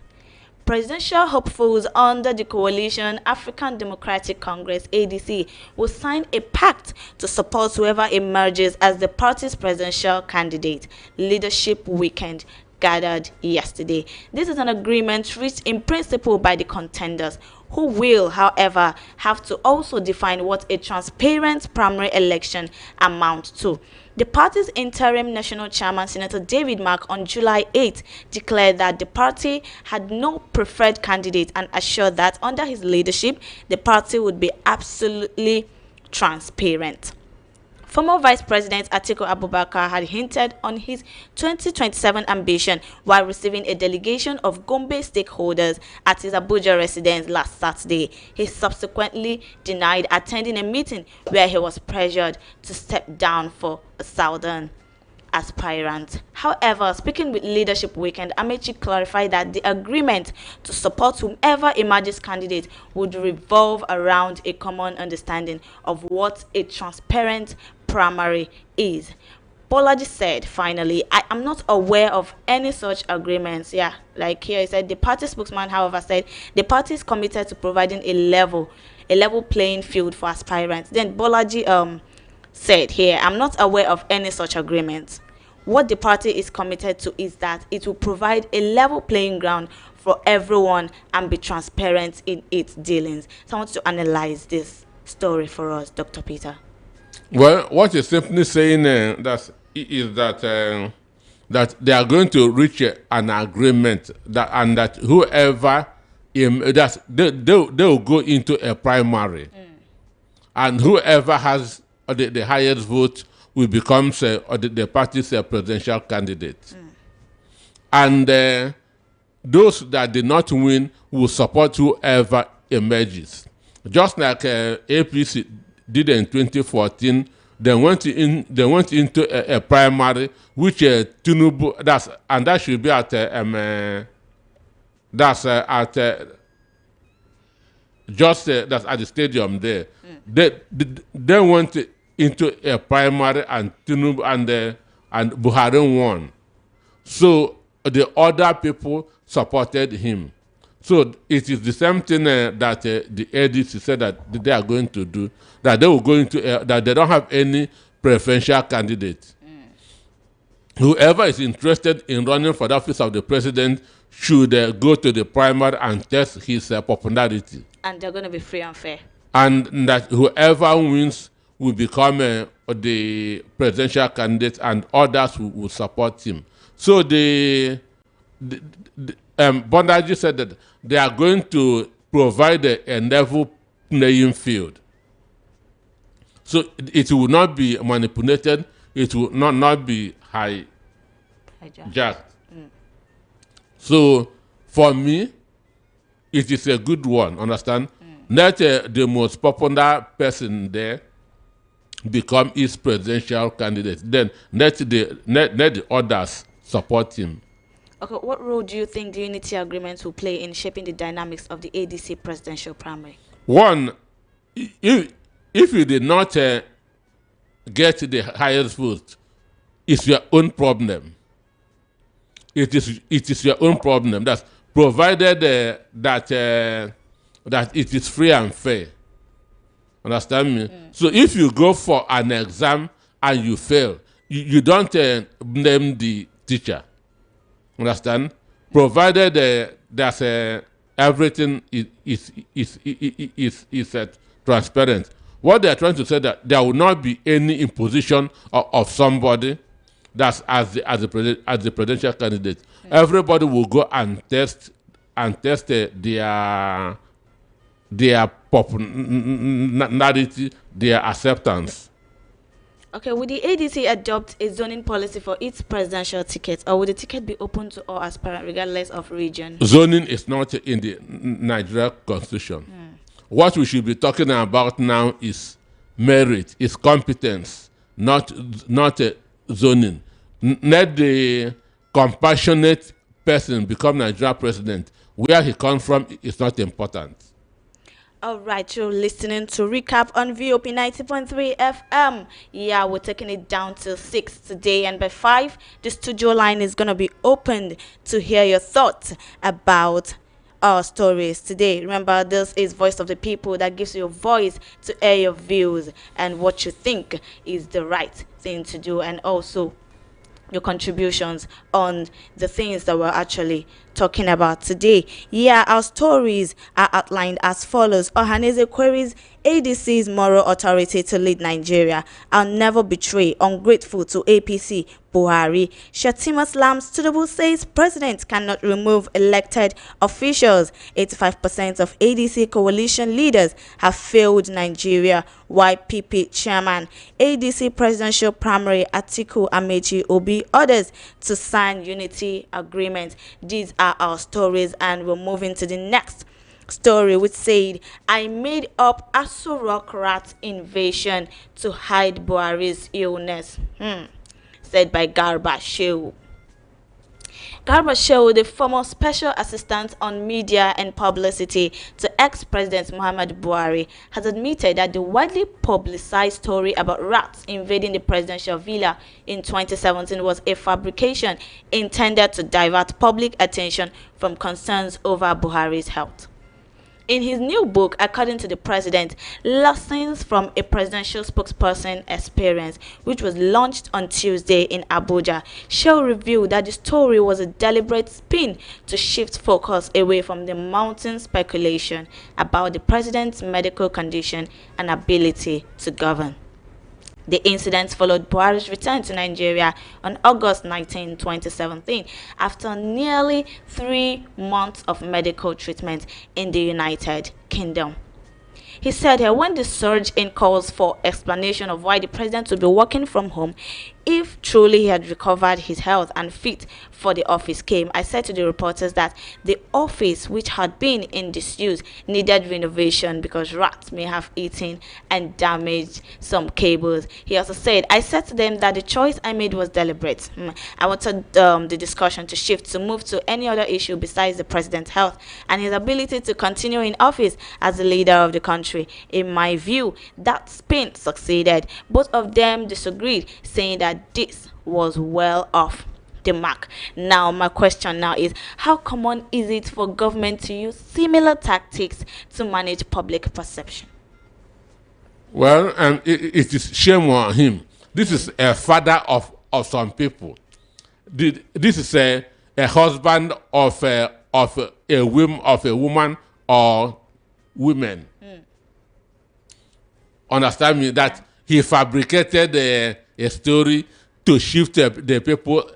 Presidential hopefuls under the coalition African Democratic Congress ADC will sign a pact to support whoever emerges as the party's presidential candidate. Leadership weekend gathered yesterday. This is an agreement reached in principle by the contenders, who will, however, have to also define what a transparent primary election amounts to. The party's interim national chairman, Senator David Mark, on July 8 declared that the party had no preferred candidate and assured that under his leadership, the party would be absolutely transparent. Former Vice President Atiku Abubakar had hinted on his 2027 ambition while receiving a delegation of Gombe stakeholders at his Abuja residence last Saturday. He subsequently denied attending a meeting where he was pressured to step down for a southern aspirant. However, speaking with Leadership Weekend, Amechi clarified that the agreement to support whomever emerges candidate would revolve around a common understanding of what a transparent primary is. Bolaji said, finally, I am not aware of any such agreements. Yeah, like here he said, the party spokesman, however, said the party is committed to providing a level playing field for aspirants. Then Bolaji said here, I'm not aware of any such agreements. What the party is committed to is that it will provide a level playing ground for everyone and be transparent in its dealings. So I want to analyze this story for us, Dr. Peter. Well, what he's simply saying is that they are going to reach an agreement and that whoever they will go into a primary, and whoever has the highest vote will become the party's presidential candidate. and those that did not win will support whoever emerges. Just like APC did in 2014, they went into a primary which Tinubu, that should be at that's at the stadium there. They went into a primary, and Tinubu and Buhari won. So the other people supported him. So it is the same thing that the ADC said that they are going to do. That they will go into that they don't have any preferential candidate. Whoever is interested in running for the office of the president should go to the primary and test his popularity. And they're going to be free and fair. And that whoever wins will become the presidential candidate, and others will support him. So Bondaji said that they are going to provide a level playing field. So it will not be manipulated. It will not be hijacked. So for me, it is a good one. Understand? Let the most popular person there become his presidential candidate. Then let the others support him. Okay, what role do you think the unity agreement will play in shaping the dynamics of the ADC presidential primary? One, if you did not get the highest vote, it's your own problem. It is your own problem. That's provided that it is free and fair. Understand me? So if you go for an exam and you fail, you don't blame the teacher. Understand? Provided that everything is transparent. What they are trying to say that there will not be any imposition of somebody that's as the presidential candidate. Everybody will go and test their popularity, their acceptance. Okay, will the ADC adopt a zoning policy for its presidential ticket, or will the ticket be open to all aspirants regardless of region? Zoning is not in the Nigeria constitution. What we should be talking about now is merit, is competence, not zoning. Let the compassionate person become Nigeria president. Where he comes from is not important. All right, you're listening to Recap on VOP 90.3 FM. Yeah, we're taking it down till 6 today, and by 5, the studio line is going to be opened to hear your thoughts about our stories today. Remember, this is Voice of the People that gives you a voice to air your views and what you think is the right thing to do, and also your contributions on the things that we're actually talking about today. Yeah, our stories are outlined as follows. Ohaneze queries ADC's moral authority to lead Nigeria. I'll never betray. Ungrateful to APC. Buhari. Shatima slams Tinubu, says president cannot remove elected officials. 85% of ADC coalition leaders have failed Nigeria. YPP chairman. ADC presidential primary Atiku Amechi Obi orders to sign unity agreement. These are our stories, and we're moving to the next story, which said, I made up Aso Rock rat invasion to hide Buhari's illness. Said by Garba Shehu. Garba Shehu, the former special assistant on media and publicity to ex-president Muhammad Buhari, has admitted that the widely publicized story about rats invading the presidential villa in 2017 was a fabrication intended to divert public attention from concerns over Buhari's health. In his new book, according to the president, Lessons from a Presidential Spokesperson Experience, which was launched on Tuesday in Abuja, Shehu revealed that the story was a deliberate spin to shift focus away from the mounting speculation about the president's medical condition and ability to govern. The incident followed Buhari's return to Nigeria on August 19, 2017, after nearly 3 months of medical treatment in the United Kingdom. He said when the surge in calls for explanation of why the president would be working from home, if truly he had recovered his health and fit for the office came. I said to the reporters that the office, which had been in disuse, needed renovation because rats may have eaten and damaged some cables. He also said, I said to them that the choice I made was deliberate. I wanted the discussion to shift, to move to any other issue besides the president's health and his ability to continue in office as the leader of the country. In my view, that spin succeeded. Both of them disagreed, saying that this was well off the mark. Now, my question now is, how common is it for government to use similar tactics to manage public perception? Well, it is shame on him. This is a father of some people. This is a husband of a woman or women. Understand me? That he fabricated a story to shift the people,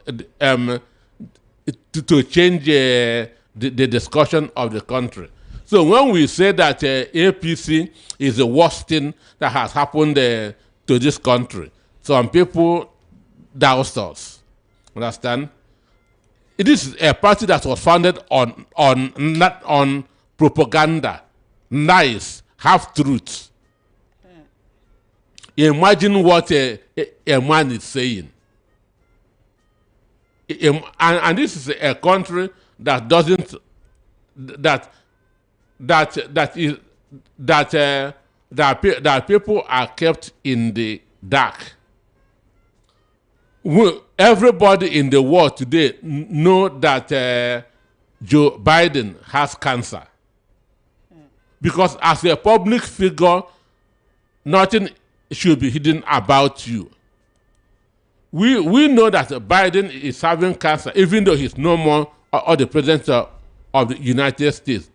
to change the discussion of the country. So when we say that APC is the worst thing that has happened to this country, some people doubt us. Understand? It is a party that was founded not on propaganda, lies, half truths. Imagine what a man is saying. And this is a country that doesn't that people are kept in the dark. Everybody in the world today know that Joe Biden has cancer, because as a public figure, nothing should be hidden about you. We know that Biden is having cancer, even though he's no more or the president of the United States.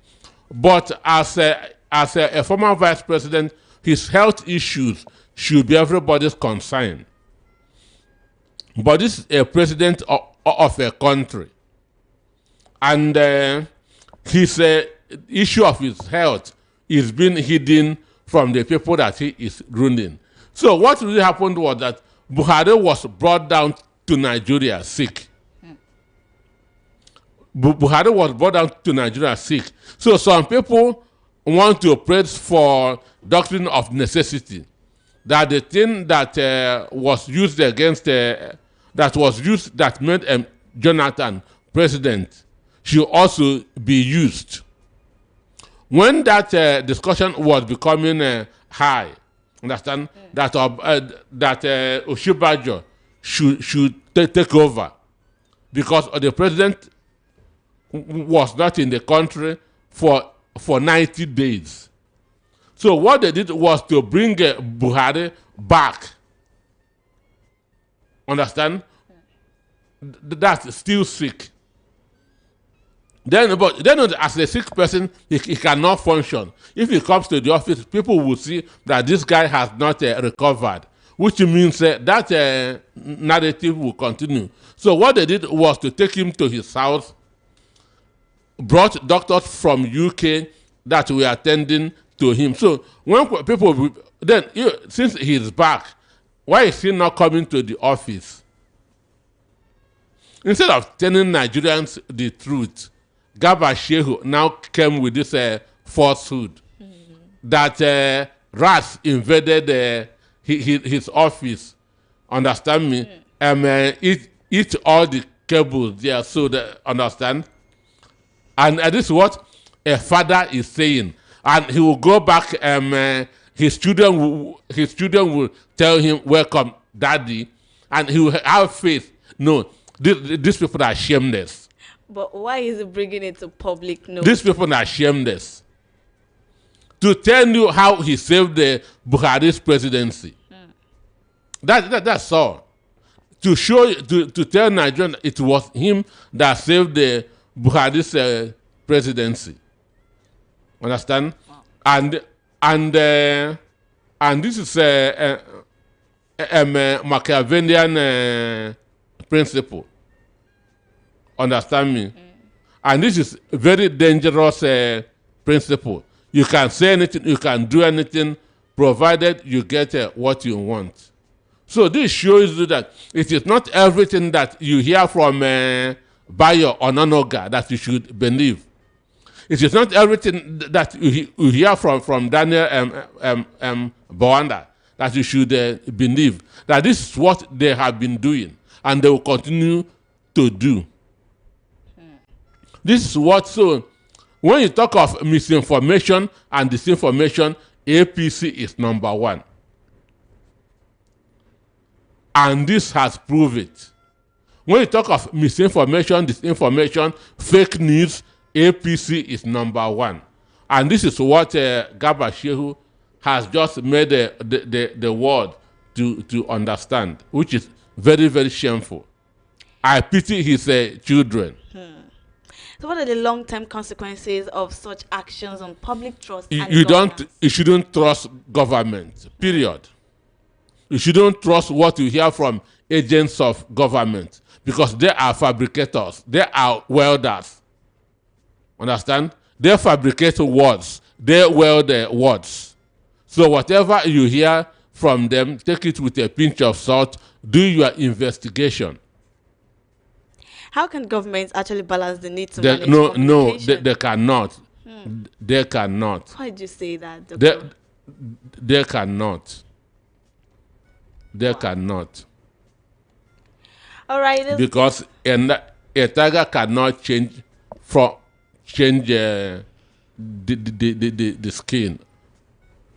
But as a former vice president, his health issues should be everybody's concern. But this is a president of a country, and his issue of his health is being hidden from the people that he is ruling. So what really happened was that Buhari was brought down to Nigeria sick. Buhari was brought down to Nigeria sick. So some people want to praise for doctrine of necessity, that the thing that was used against that made Jonathan president should also be used. When that discussion was becoming high, understand, that Oshibajo should take over, because the president was not in the country for 90 days. So what they did was to bring Buhari back. Understand? That's still sick. Then as a sick person, he cannot function. If he comes to the office, people will see that this guy has not recovered, which means that narrative will continue. So what they did was to take him to his house, brought doctors from UK that were attending to him. So when people, since he's back, why is he not coming to the office? Instead of telling Nigerians the truth, Garba Shehu now came with this falsehood that rats invaded his office. Understand me? Eat all the cables there, so they understand. And this is what a father is saying. And he will go back. His children will tell him, "Welcome, Daddy," and he will have faith. No, these people are shameless. But why is he bringing it to public notice? These people are shameless. To tell you how he saved the Buhari's presidency. That's all. To show, to tell Nigerians it was him that saved the Buhari's presidency. Understand? And this is a Machiavellian principle. Understand me? And this is a very dangerous principle. You can say anything, you can do anything, provided you get what you want. So this shows you that it is not everything that you hear from Bayo or Nanoga that you should believe. It is not everything that you hear from Daniel Bwanda that you should believe. That this is what they have been doing and they will continue to do. This is what, so when you talk of misinformation and disinformation, APC is number one. And this has proved it. When you talk of misinformation, disinformation, fake news, APC is number one. And this is what Garba Shehu has just made the world to understand, which is very, very shameful. I pity his children. So what are the long-term consequences of such actions on public trust and governance? You shouldn't trust government, period. You shouldn't trust what you hear from agents of government because they are fabricators. They are welders. Understand? They fabricate words. They weld words. So whatever you hear from them, take it with a pinch of salt. Do your investigation. How can governments actually balance the need to manage communication? They cannot. They cannot. Why did you say that, Doctor? They cannot. They cannot. All right. Because a tiger cannot change the skin.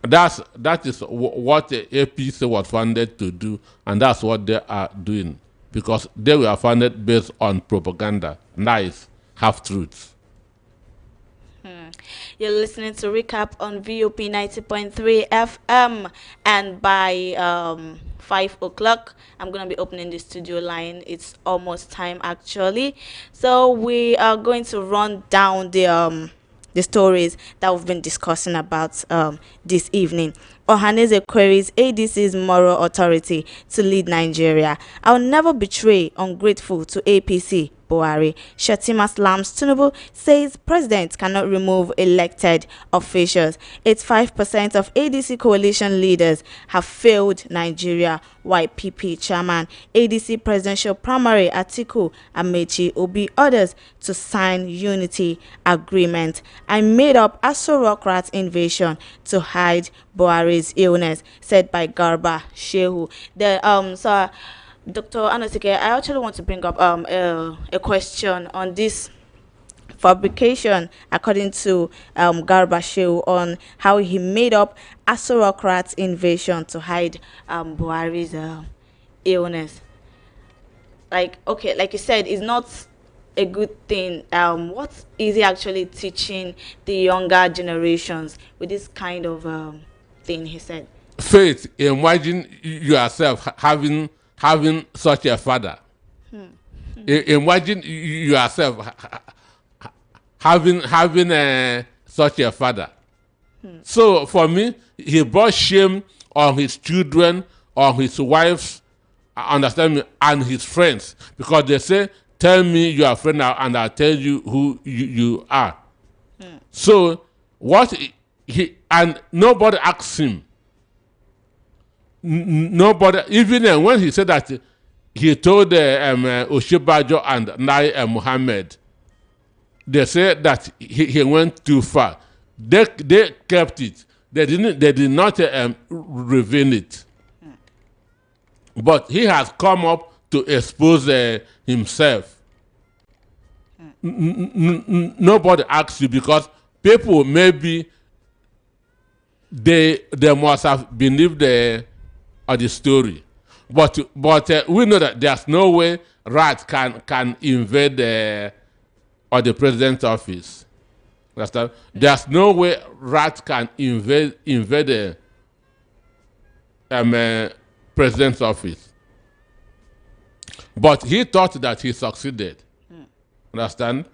That is what the APC was founded to do, and that's what they are doing. Because they were founded based on propaganda, lies, half-truths. You're listening to Recap on VOP 90.3 FM, and by 5 o'clock, I'm going to be opening the studio line. It's almost time, actually. So we are going to run down the stories that we've been discussing about this evening. Ohaneze queries ADC's moral authority to lead Nigeria. I'll never betray ungrateful to APC, Buhari. Shatima slams Tinubu, says president cannot remove elected officials. 85% of ADC coalition leaders have failed Nigeria. YPP chairman, ADC presidential primary, Atiku Amechi Obi orders to sign unity agreement. I made up Aso Rock rat invasion to hide Buhari's illness, said by Garba Shehu. So Dr. Anasike, I actually want to bring up a question on this fabrication, according to Garba Shehu, on how he made up Asorokrat invasion to hide Buhari's illness. Like you said, it's not a good thing. What is he actually teaching the younger generations with this kind of thing, he said? Faith, imagine yourself having such a father. Imagine yourself having such a father. So for me, he brought shame on his children, on his wives, understand me, and his friends, because they say, tell me you are a friend and I'll tell you who you are. So what and nobody asked him. Nobody, even when he said that he told Oshibajo and Nai Muhammad, they said that he went too far. They kept it. They did not reveal it. But he has come up to expose himself. Nobody asks you because people maybe they must have believed the story, but we know that there's no way rat can invade the president's office. Understand? There's no way rat can invade the president's office. But he thought that he succeeded. Understand?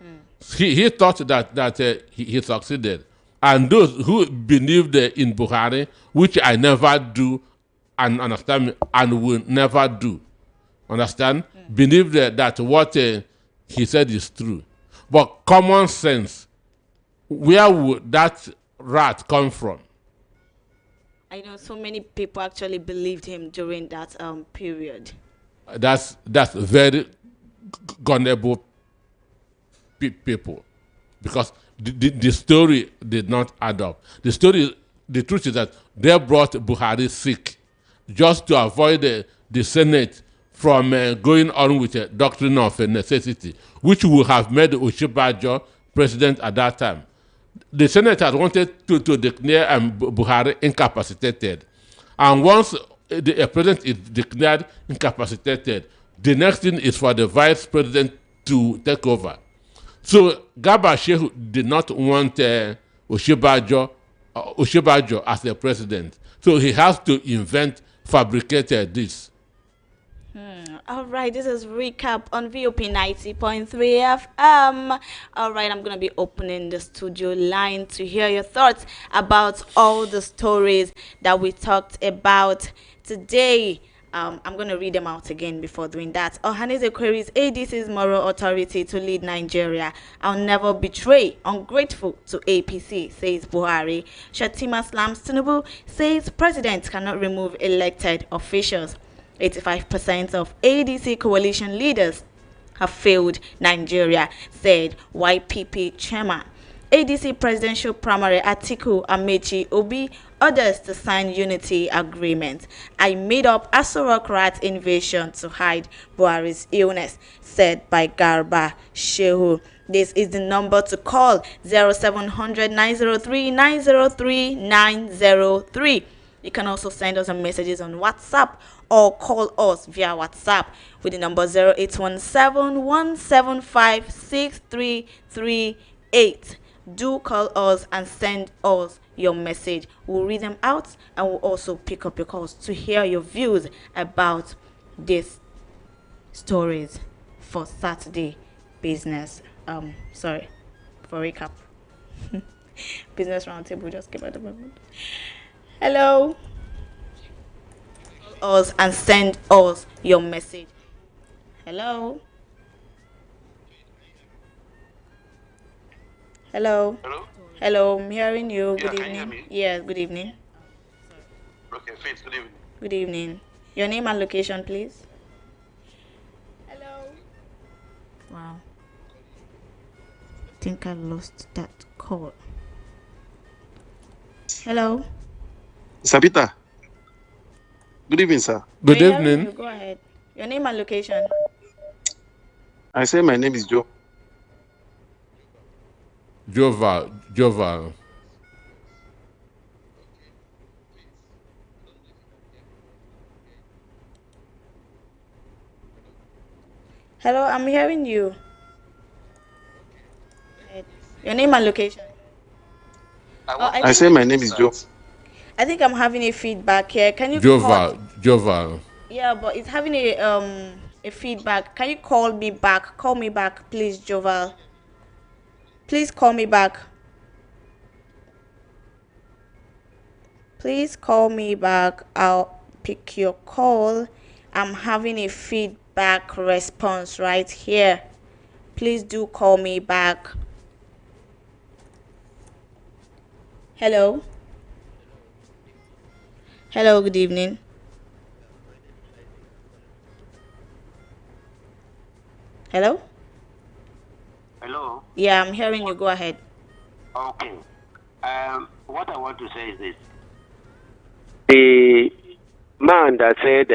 He thought that he succeeded. And those who believed in Buhari, which I never do, and understand me, and will never do, understand? Believe that what he said is true. But common sense, where would that rat come from? I know so many people actually believed him during that period. That's very gullible people, because the story did not add up. The truth is that they brought Buhari sick just to avoid the Senate from going on with a doctrine of necessity, which would have made Oshibajo president at that time. The Senate had wanted to declare Buhari incapacitated. And once the president is declared incapacitated, the next thing is for the vice president to take over. So Garba Shehu did not want Oshibajo as the president. So he has to fabricate this. All right, this is recap on VOP 90.3 FM. All right, I'm going to be opening the studio line to hear your thoughts about all the stories that we talked about today. I'm going to read them out again before doing that. Ohaneze queries ADC's moral authority to lead Nigeria. I'll never betray. Ungrateful to APC, says Buhari. Shatima slams Tinubu, says president cannot remove elected officials. 85% of ADC coalition leaders have failed Nigeria, said YPP chairman. ADC presidential primary Atiku Amechi Obi orders to sign unity agreement. I made up Asorok rat invasion to hide Buhari's illness, said by Garba Shehu. This is the number to call 0700 903 903 903. You can also send us some messages on WhatsApp or call us via WhatsApp with the number 0817 175 6338. Do call us and send us your message. We'll read them out and we'll also pick up your calls to hear your views about these stories for Saturday business. For recap. Business roundtable just came at the moment. Hello. Call us and send us your message. Hello. Hello. Hello? Hello, I'm hearing you. Yeah, Good can you hear evening. me? Yes, good evening. Okay, Faith, good evening. Good evening. Your name and location, please. Hello. Wow. I think I lost that call. Hello. Sabita. Good evening, sir. Good We're hearing evening. you. Go ahead. Your name and location. I say my name is Joe. Joval. Hello, I'm hearing you. Your name and location. I say my name is Joe. I think I'm having a feedback here. Can you call? Joval. Yeah, but it's having a feedback. Can you call me back? Call me back, please, Joval. Please call me back. Please call me back. I'll pick your call. I'm having a feedback response right here. Please do call me back. Hello. Hello, good evening. Hello? Hello. Yeah, I'm hearing you. Go ahead. Okay. What I want to say is this: the man that said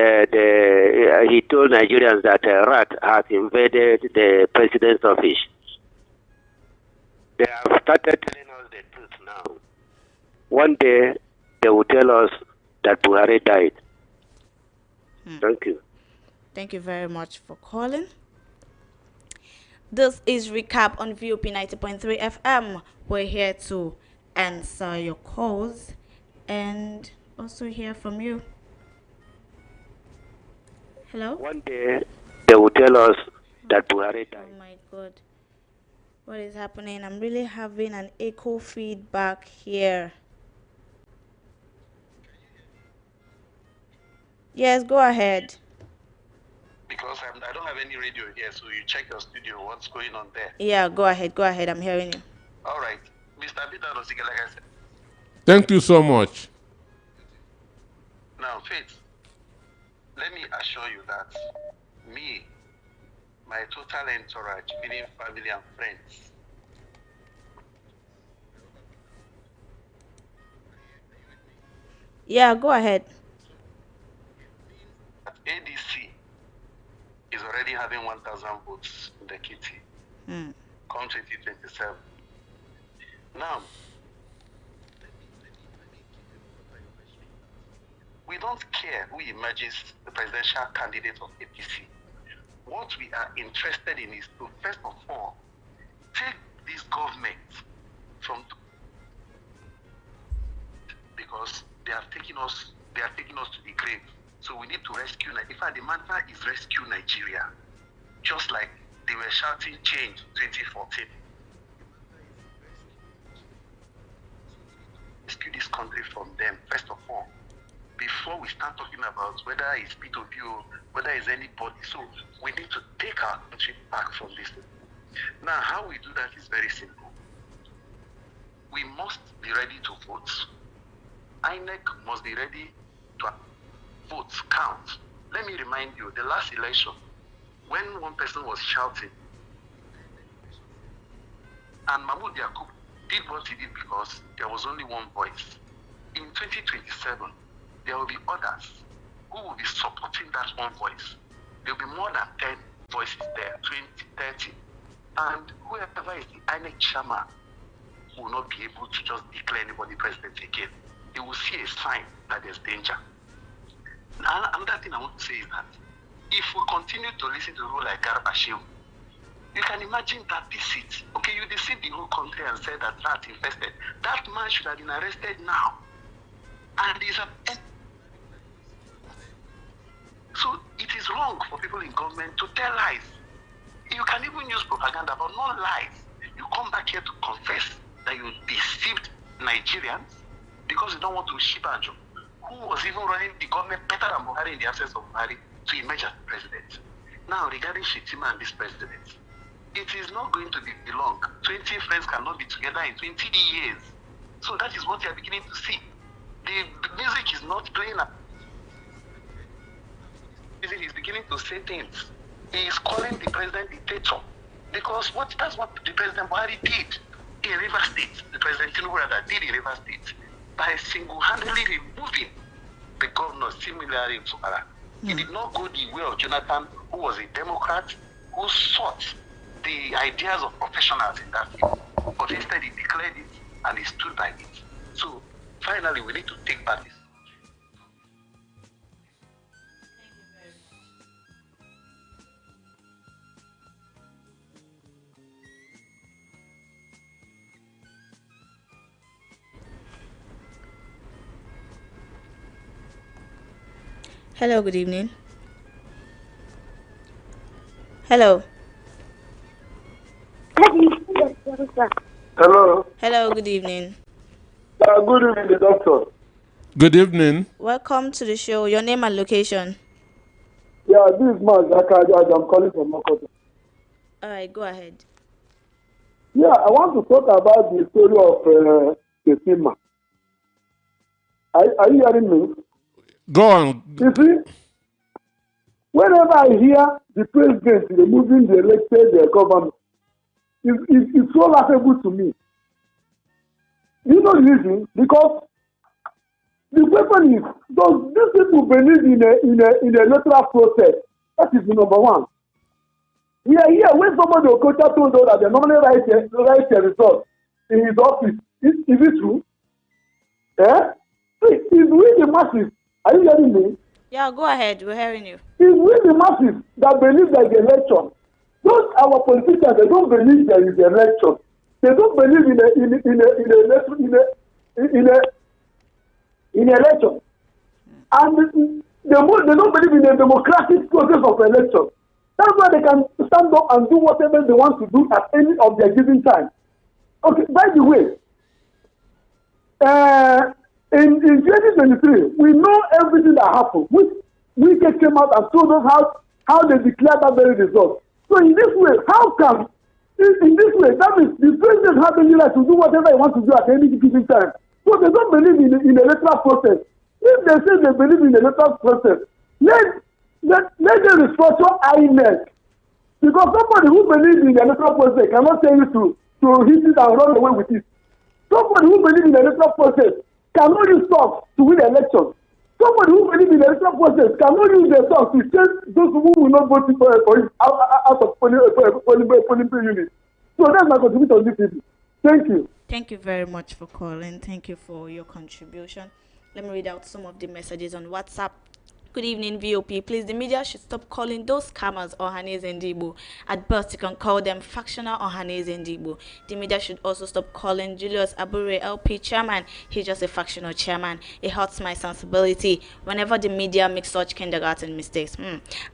he told Nigerians that a rat has invaded the president's office. They have started telling us the truth now. One day they will tell us that Buhari died. Thank you. Thank you very much for calling. This is recap on VOP 90.3 FM. We're here to answer your calls and also hear from you. Hello? One day they will tell us that Buhari died. Oh my god. What is happening? I'm really having an echo feedback here. Yes, go ahead. Because I don't have any radio here, so you check your studio, what's going on there. Yeah, go ahead. Go ahead. I'm hearing you. All right. Mr. Peter Rosiga, like I said. Thank you so much. Now, Faith, let me assure you that me, my total entourage, meaning family and friends, Yeah, go ahead. at ADC is already having 1,000 votes in the kitty Hmm. come 2027. Now, we don't care who emerges the presidential candidate of APC. What we are interested in is to, first of all, take this government from, because they are taking us to the grave. So we need to rescue. In fact, the mantra is rescue Nigeria, just like they were shouting change 2014. Rescue this country from them, first of all, before we start talking about whether it's P2P, whether it's anybody. So we need to take our country back from this. Now, how we do that is very simple. We must be ready to vote. INEC must be ready to votes count. Let me remind you, the last election, when one person was shouting, and Mahmoud Yakub did what he did because there was only one voice. In 2027, there will be others who will be supporting that one voice. There will be more than 10 voices there, 20, 30. And whoever is the INEC chairman will not be able to just declare anybody president again. They will see a sign that there's danger. Now, another thing I want to say is that if we continue to listen to people like Garba Shehu, you can imagine that deceit. Okay, you deceived the whole country and said that rat infested. That man should have been arrested now. And he's a... So it is wrong for people in government to tell lies. You can even use propaganda, but not lies. You come back here to confess that you deceived Nigerians because you don't want to ship Anjo, who was even running the government better than Buhari in the absence of Buhari, to emerge as president. Now, regarding Shetima and this president, it is not going to be long. 20 friends cannot be together in 20 years. So that is what you are beginning to see. The music is not playing. Music is beginning to say things. He is calling the president dictator because that's what the President Buhari did in River State. The President Tinubu did in River State by single-handedly removing the governor, similarly in Fukara. He did not go the way of Jonathan, who was a Democrat, who sought the ideas of professionals in that field. But instead, he declared it and he stood by it. So, finally, we need to take back this. Hello, good evening. Hello. Hello. Hello, good evening. Good evening, doctor. Good evening. Welcome to the show. Your name and location. Yeah, this is Mark Zakaria. I'm calling from Makoto. All right, go ahead. Yeah, I want to talk about the story of Shetima. Are you hearing me? Go on. You see, whenever I hear the president removing the elected government, it's so laughable to me. You know the reason? Because the question is, does these people believe in a electoral process? That is the number one. We are here when somebody Okocha told us that they normally write a result in his office. Is it true? Eh? See, it's we the masses. Are you hearing me? Yeah, go ahead. We're hearing you. It's we the masses that believe there is election. Those our politicians, they don't believe there is election. They don't believe in election. And they don't believe in a democratic process of election. That's why they can stand up and do whatever they want to do at any of their given time. Okay, by the way, in 2023, we know everything that happened. We came out and told them how they declared that very result. So in this way, how come, in this way, that means the president has any right to do whatever he wants to do at any given time. So they don't believe in the electoral process. If they say they believe in the electoral process, let them restructure INEC. Because somebody who believes in the electoral process cannot tell you to hit it and run away with it. Somebody who believes in the electoral process cannot use stocks to win the election. Somebody who believes in the electoral process cannot use their stocks to change those who will not vote for it out of polling unit. So that's my contribution on this evening. Thank you. Thank you very much for calling. Thank you for your contribution. Let me read out some of the messages on WhatsApp. Good evening, VOP. Please, the media should stop calling those scammers Orane and ADC. At best, you can call them factional Orane and ADC. The media should also stop calling Julius Abure LP chairman. He's just a factional chairman. It hurts my sensibility whenever the media makes such kindergarten mistakes.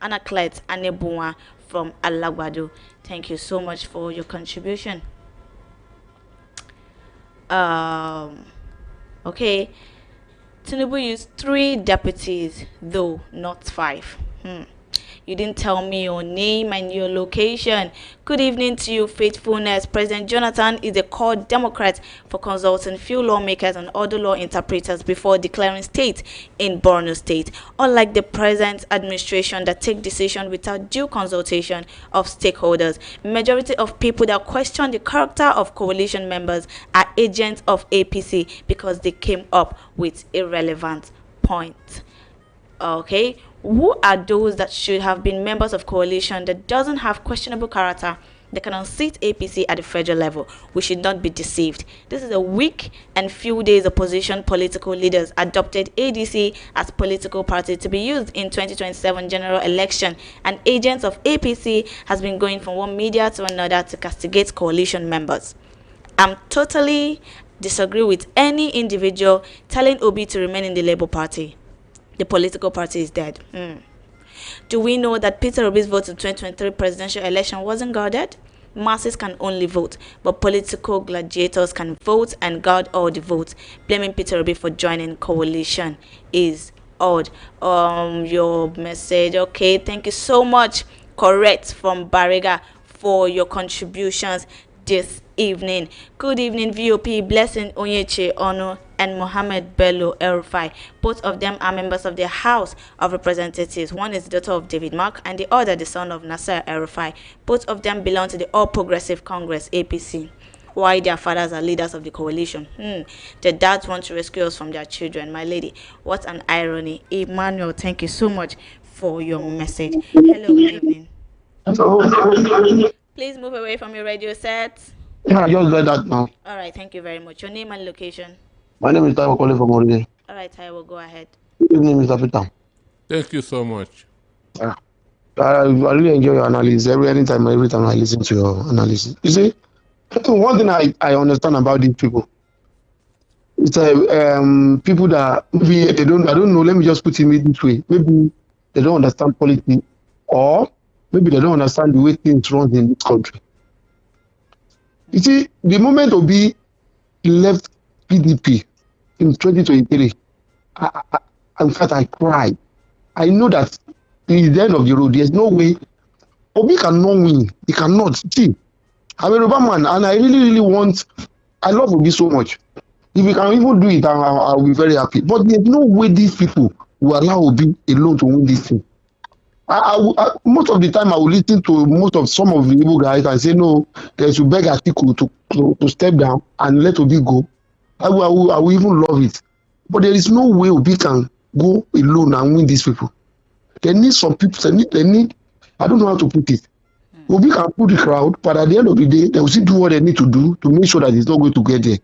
Anaclet Anebua from Alagbado. Thank you so much for your contribution. Okay. Tinubu used 3 deputies, though not 5. You didn't tell me your name and your location. Good evening to you, faithfulness. President Jonathan is a core Democrat for consulting few lawmakers and other law interpreters before declaring state in Borno State. Unlike the present administration that take decisions without due consultation of stakeholders, majority of people that question the character of coalition members are agents of APC because they came up with irrelevant points. Okay, who are those that should have been members of coalition that doesn't have questionable character that can unseat APC at the federal level? We should not be deceived. This is a week and few days opposition political leaders adopted ADC as political party to be used in 2027 general election, and agents of APC has been going from one media to another to castigate coalition members. I'm totally disagree with any individual telling Obi to remain in the Labour Party. The political party is dead. Do we know that Peter Obi's vote in 2023 presidential election wasn't guarded? Masses can only vote, but political gladiators can vote and guard all the votes. Blaming Peter Obi for joining coalition is odd. Your message. Okay, thank you so much. Correct from Bariga for your contributions this evening. Good evening, VOP. Blessing Onyeche Ono and Mohammed Bello El-Rufai. Both of them are members of the House of Representatives. One is the daughter of David Mark and the other the son of Nasser El-Rufai. Both of them belong to the All Progressive Congress, APC. Why their fathers are leaders of the coalition? The dads want to rescue us from their children. My lady, what an irony. Emmanuel, thank you so much for your message. Hello, good evening. Please move away from your radio set. Yeah, I just read that now. All right, thank you very much. Your name and location. My name is Taiwo calling from Orane. All right, Taiwo, go ahead. Good evening, Mr. Peter. Thank you so much. I really enjoy your analysis. Every time I listen to your analysis. You see, one thing I understand about these people, it's people that maybe they don't, I don't know, let me just put it this way. Maybe they don't understand politics, or maybe they don't understand the way things run in this country. You see, the moment Obi left PDP in 2023, in fact, I cried. I know that it's the end of the road. There's no way Obi cannot win. He cannot. See, I'm a Yoruba man, and I really want. I love Obi so much. If we can even do it, I'll be very happy. But there's no way these people will allow Obi alone to win this thing. Most of the time, I will listen to some of the Igbo guys and say, no, they should beg Atiku to step down and let Obi go. I will even love it. But there is no way Obi can go alone and win these people. They need some people, they need, I don't know how to put it. Obi can put the crowd, but at the end of the day, they will still do what they need to do to make sure that it's not going to get there.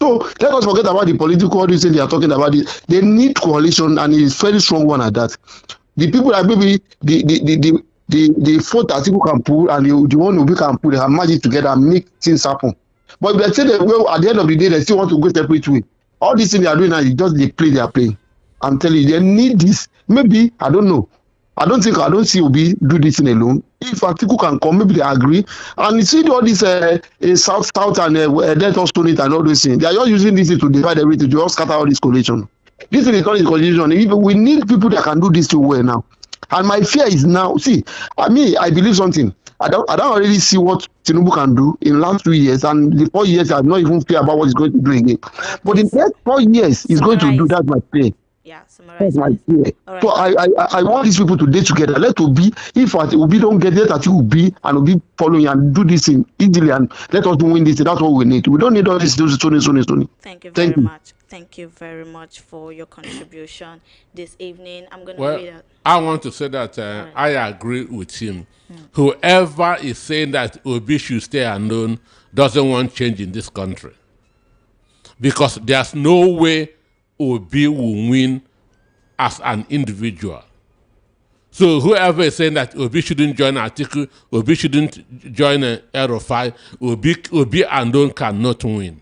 So let us forget about the political reason they are talking about. They need coalition, and it's a very strong one at that. The people that maybe the vote that people can pull and the one Obi can pull, they can merge it together and make things happen. But if they say that, well, at the end of the day, they still want to go separate way. All these things they are doing now is just they are playing. I'm telling you, they need this. Maybe, I don't know. I don't see Obi do this thing alone. If Atiku can come, maybe they agree. And you see all this South and Delta Stoney and all those things. They are just using this to divide everything, to just scatter all this coalition. This is not a coalition. We need people that can do this too well now. And my fear is now, see, I believe something. I don't already see what Tinubu can do in the last 2 years, and the 4 years I'm not even clear about what he's going to do again. But in the next 4 years, he's going to do. That's my fear. Yeah, summarize. That's my fear. All right. So I want these people to date together. Let Obi, if Obi don't get it, that Obi and Obi following and do this thing easily, and let us win this. That's what we need. We don't need all this. Sony. Thank you very much. Thank you very much for your contribution this evening. I'm going to read it. I want to say that I agree with him. Whoever is saying that Obi should stay alone doesn't want change in this country. Because there's no way Obi will win as an individual. So whoever is saying that Obi shouldn't join Atiku, Obi shouldn't join Erofai, Obi alone cannot win.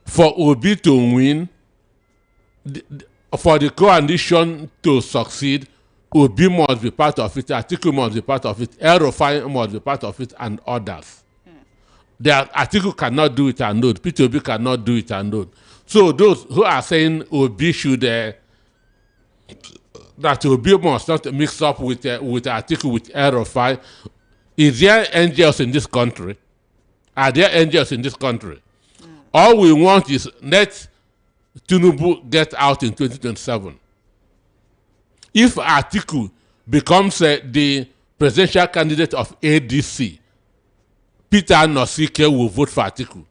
For Obi to win, for the coalition to succeed, Obi must be part of it, Atiku must be part of it, Erofai must be part of it, and others. Atiku cannot do it alone, Obi cannot do it alone. So those who are saying Obi should, that Obi must not mix up with Atiku, with Erofai, is there angels in this country? Are there angels in this country? All we want is let Tinubu get out in 2027. If Atiku becomes the presidential candidate of ADC, Peter Nosike will vote for Atiku.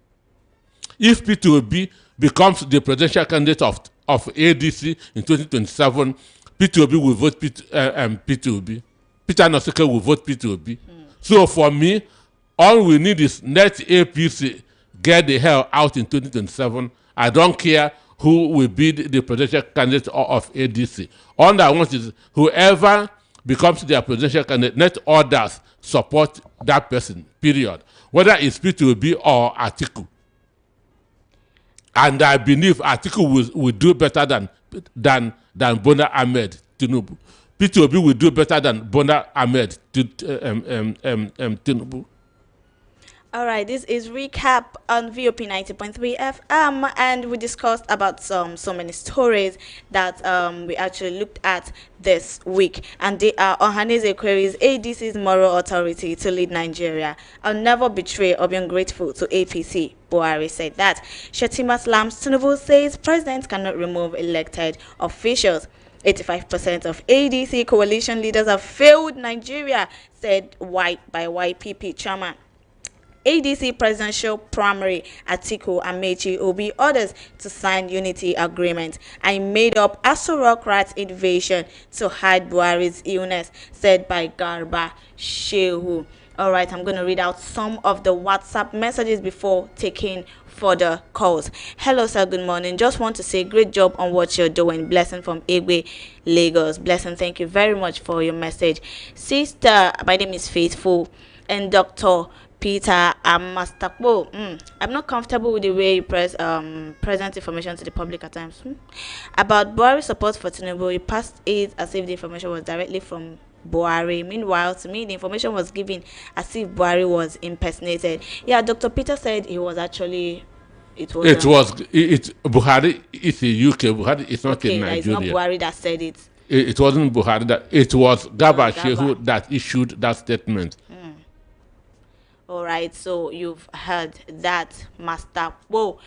If Peter Obi becomes the presidential candidate of ADC in 2027, Peter Obi will vote Peter Obi. Peter Nosike will vote Peter Obi. So for me, all we need is let APC get the hell out in 2027. I don't care who will be the presidential candidate of ADC. All I want is whoever becomes their presidential candidate, let others support that person, period. Whether it's P2B or Atiku. And I believe Atiku will do better than Bola Ahmed Tinubu. P2B will do better than Bola Ahmed Tinubu. All right, this is recap on VOP 90.3 FM, and we discussed about so many stories that we actually looked at this week, and they are Ohaneze queries ADC's moral authority to lead Nigeria. I'll never betray or be ungrateful to APC. Buhari said that. Shetima slams Tinubu, says presidents cannot remove elected officials. 85% of ADC coalition leaders have failed Nigeria, said by YPP chairman. ADC presidential primary Atiku Amechi Obi orders to sign unity agreement. I made up Asorokrat invasion to hide Buhari's illness, said by Garba Shehu. All right, I'm going to read out some of the WhatsApp messages before taking further calls. Hello, sir. Good morning. Just want to say great job on what you're doing. Blessing from Egbe, Lagos. Blessing, thank you very much for your message. Sister, my name is Faithful, and Dr. Peter Amastakbo. I'm not comfortable with the way you present information to the public at times. About Buhari support for Tinubu, you passed it as if the information was directly from Buhari. Meanwhile, to me, the information was given as if Buhari was impersonated. Yeah, Dr. Peter said he was actually. Buhari is a UK. Buhari is not in Nigeria. It's not Buhari that said it. It wasn't Buhari that. It was Garba Shehu that issued that statement. All right, so you've heard that, Master. Whoa.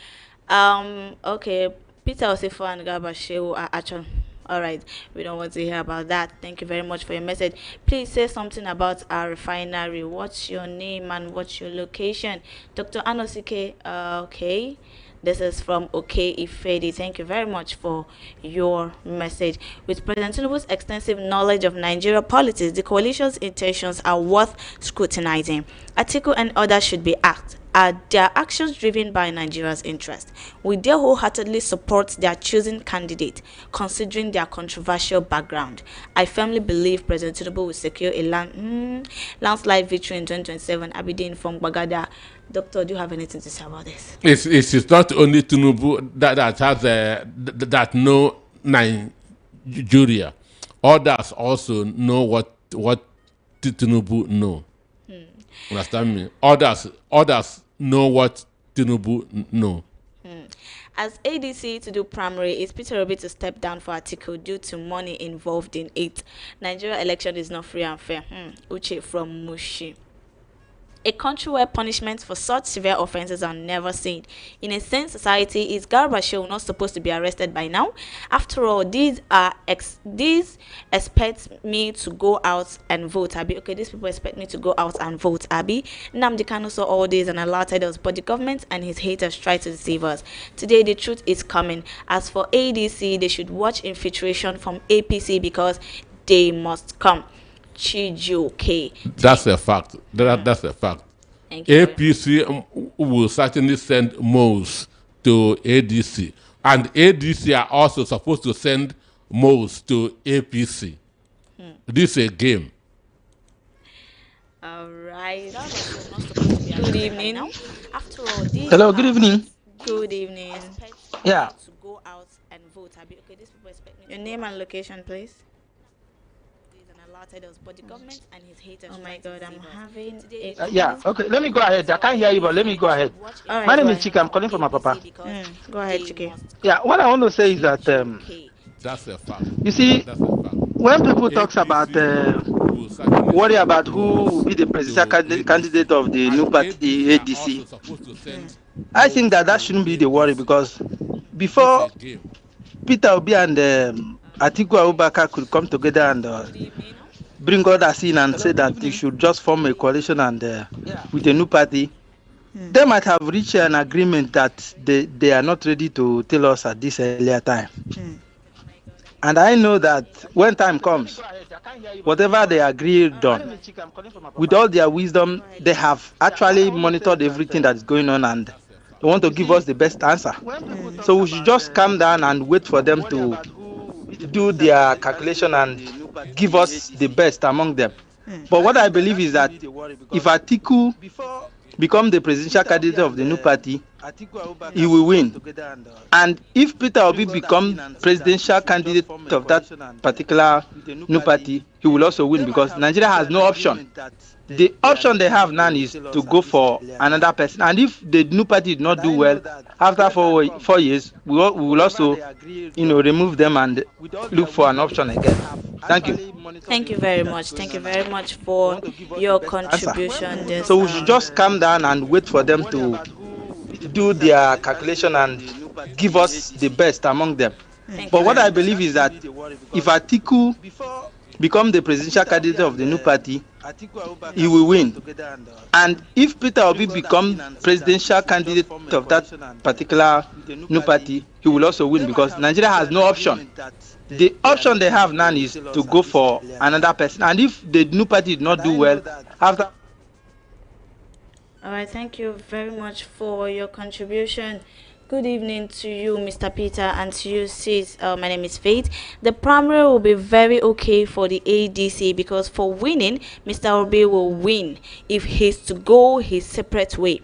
Okay, Peter Osifo and Garba Shehu are actually. All right, we don't want to hear about that. Thank you very much for your message. Please say something about our refinery. What's your name and what's your location? Dr. Anosike, okay. This is from OK Ifedi. Thank you very much for your message. With President Tinubu's extensive knowledge of Nigeria politics, the coalition's intentions are worth scrutinizing. Atiku and others should be asked, are their actions driven by Nigeria's interest? Will they wholeheartedly support their chosen candidate, considering their controversial background? I firmly believe President Tinubu will secure a landslide victory in 2027. Abidin from Bagada. Doctor, do you have anything to say about this? It's not only Tinubu that has that know Nigeria. Others also know what Tinubu know. Understand me? Others know what Tinubu know. As ADC to do primary, is Peter Obi to step down for Atiku due to money involved in it? Nigeria election is not free and fair. Uche from Mushi. A country where punishments for such severe offences are never seen. In a sane society, is Garba Shehu not supposed to be arrested by now? After all, these expect me to go out and vote, Abby. Okay, these people expect me to go out and vote, Abby. Nnamdi Kanu saw all this and alerted us, but the government and his haters try to deceive us. Today, the truth is coming. As for ADC, they should watch infiltration from APC because they must come. Chijuke. That's a fact. That's a fact. APC will certainly send moles to ADC. And ADC are also supposed to send moles to APC. This is a game. All right. Good evening. After all, Hello, good evening. Good evening. Yeah. To go out and vote. Okay, these people expect me. Your name and location, please. But the government and his haters. Oh my God, I'm having. Yeah, okay, let me go ahead. I can't hear you, but let me go ahead. Right, my name is Chika. I'm calling from my papa. Go ahead, Chike. Yeah, what I want to say is that That's a fact. you see, when people talks about worry about who will be the presidential candidate of the new party ADC, I think that shouldn't be the worry, because before Peter Obi and Atiku Abubakar could come together and bring others in and say that they should just form a coalition and with a new party, they might have reached an agreement that they are not ready to tell us at this earlier time. And I know that when time comes, whatever they agreed on, with all their wisdom, they have actually monitored everything that is going on and they want to give us the best answer. So we should just calm down and wait for them to do their calculation and give us the best among them. But what I believe is that if Atiku become the presidential candidate of the new party, he will win. And if Peter Obi become presidential candidate of that particular new party, he will also win, because Nigeria has no option. The option they have now is to go for another person. And if the new party did not do well, after 4 years, we will also, remove them and look for an option again. Thank you. Thank you very much. Thank you very much for your contribution. So we should just calm down and wait for them to do their calculation and give us the best among them. But what I believe is that if Atiku become the presidential candidate of the new party, he will win. And if Peter Obi become presidential candidate of that particular new party, he will also win, because Nigeria has no option. The option they have now is to go for another person. And if the new party did not do well, after... All right, thank you very much for your contribution. Good evening to you, Mr. Peter, and to you, sis. My name is Faith. The primary will be very okay for the ADC, because for winning, Mr. Obi will win if he's to go his separate way.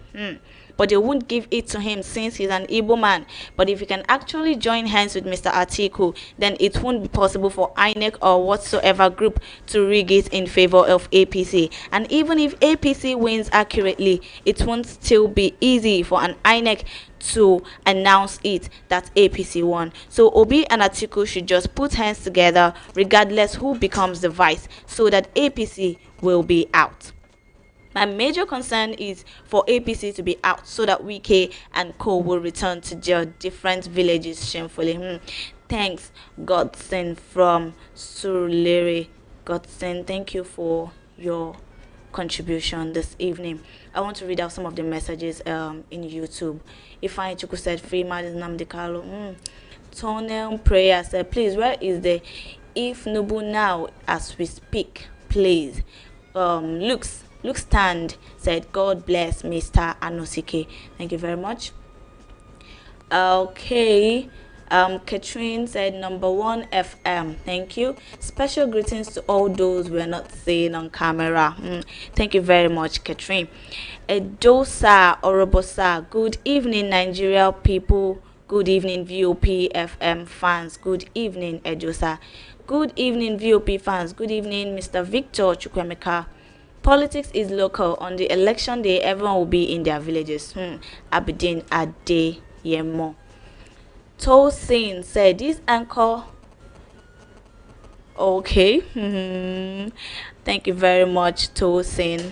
But they won't give it to him since he's an Igbo man. But if he can actually join hands with Mr. Atiku, then it won't be possible for INEC or whatsoever group to rig it in favor of APC. And even if APC wins accurately, it won't still be easy for an INEC to announce it that APC won. So Obi and Atiku should just put hands together regardless who becomes the vice, so that APC will be out. My major concern is for APC to be out so that Wike and Co will return to their different villages shamefully. Thanks, Godson from Surulere. Godson, thank you for your contribution this evening. I want to read out some of the messages in YouTube. Ifeanyi Chukwu said, Free Madam Nnamdi Kanu. Tonel Prayer said, please, where is the If Nubu now as we speak, please? Luke Stand said, God bless Mr. Anosike. Thank you very much. Okay. Katrine said, #1 FM. Thank you. Special greetings to all those we're not seeing on camera. Thank you very much, Katrine. Edosa Orobosa. Good evening, Nigeria people. Good evening, VOP FM fans. Good evening, Edosa. Good evening, VOP fans. Good evening, Mr. Victor Chukwemeka. Politics is local. On the election day, everyone will be in their villages. Abidin Adeyemo. Tosin said this anchor. Okay. Thank you very much, Tosin.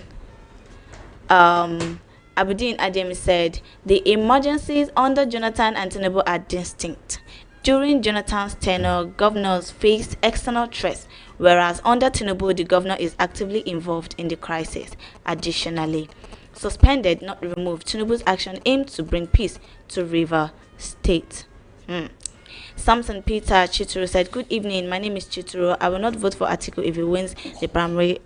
Abidin Ademi said the emergencies under Jonathan and Tinubu are distinct. During Jonathan's tenure, governors faced external threats, whereas under Tinubu, the governor is actively involved in the crisis. Additionally, suspended, not removed, Tinubu's action aimed to bring peace to River State. Samson Peter Chituru said, "Good evening. My name is Chituru. I will not vote for Atiku if he wins the primary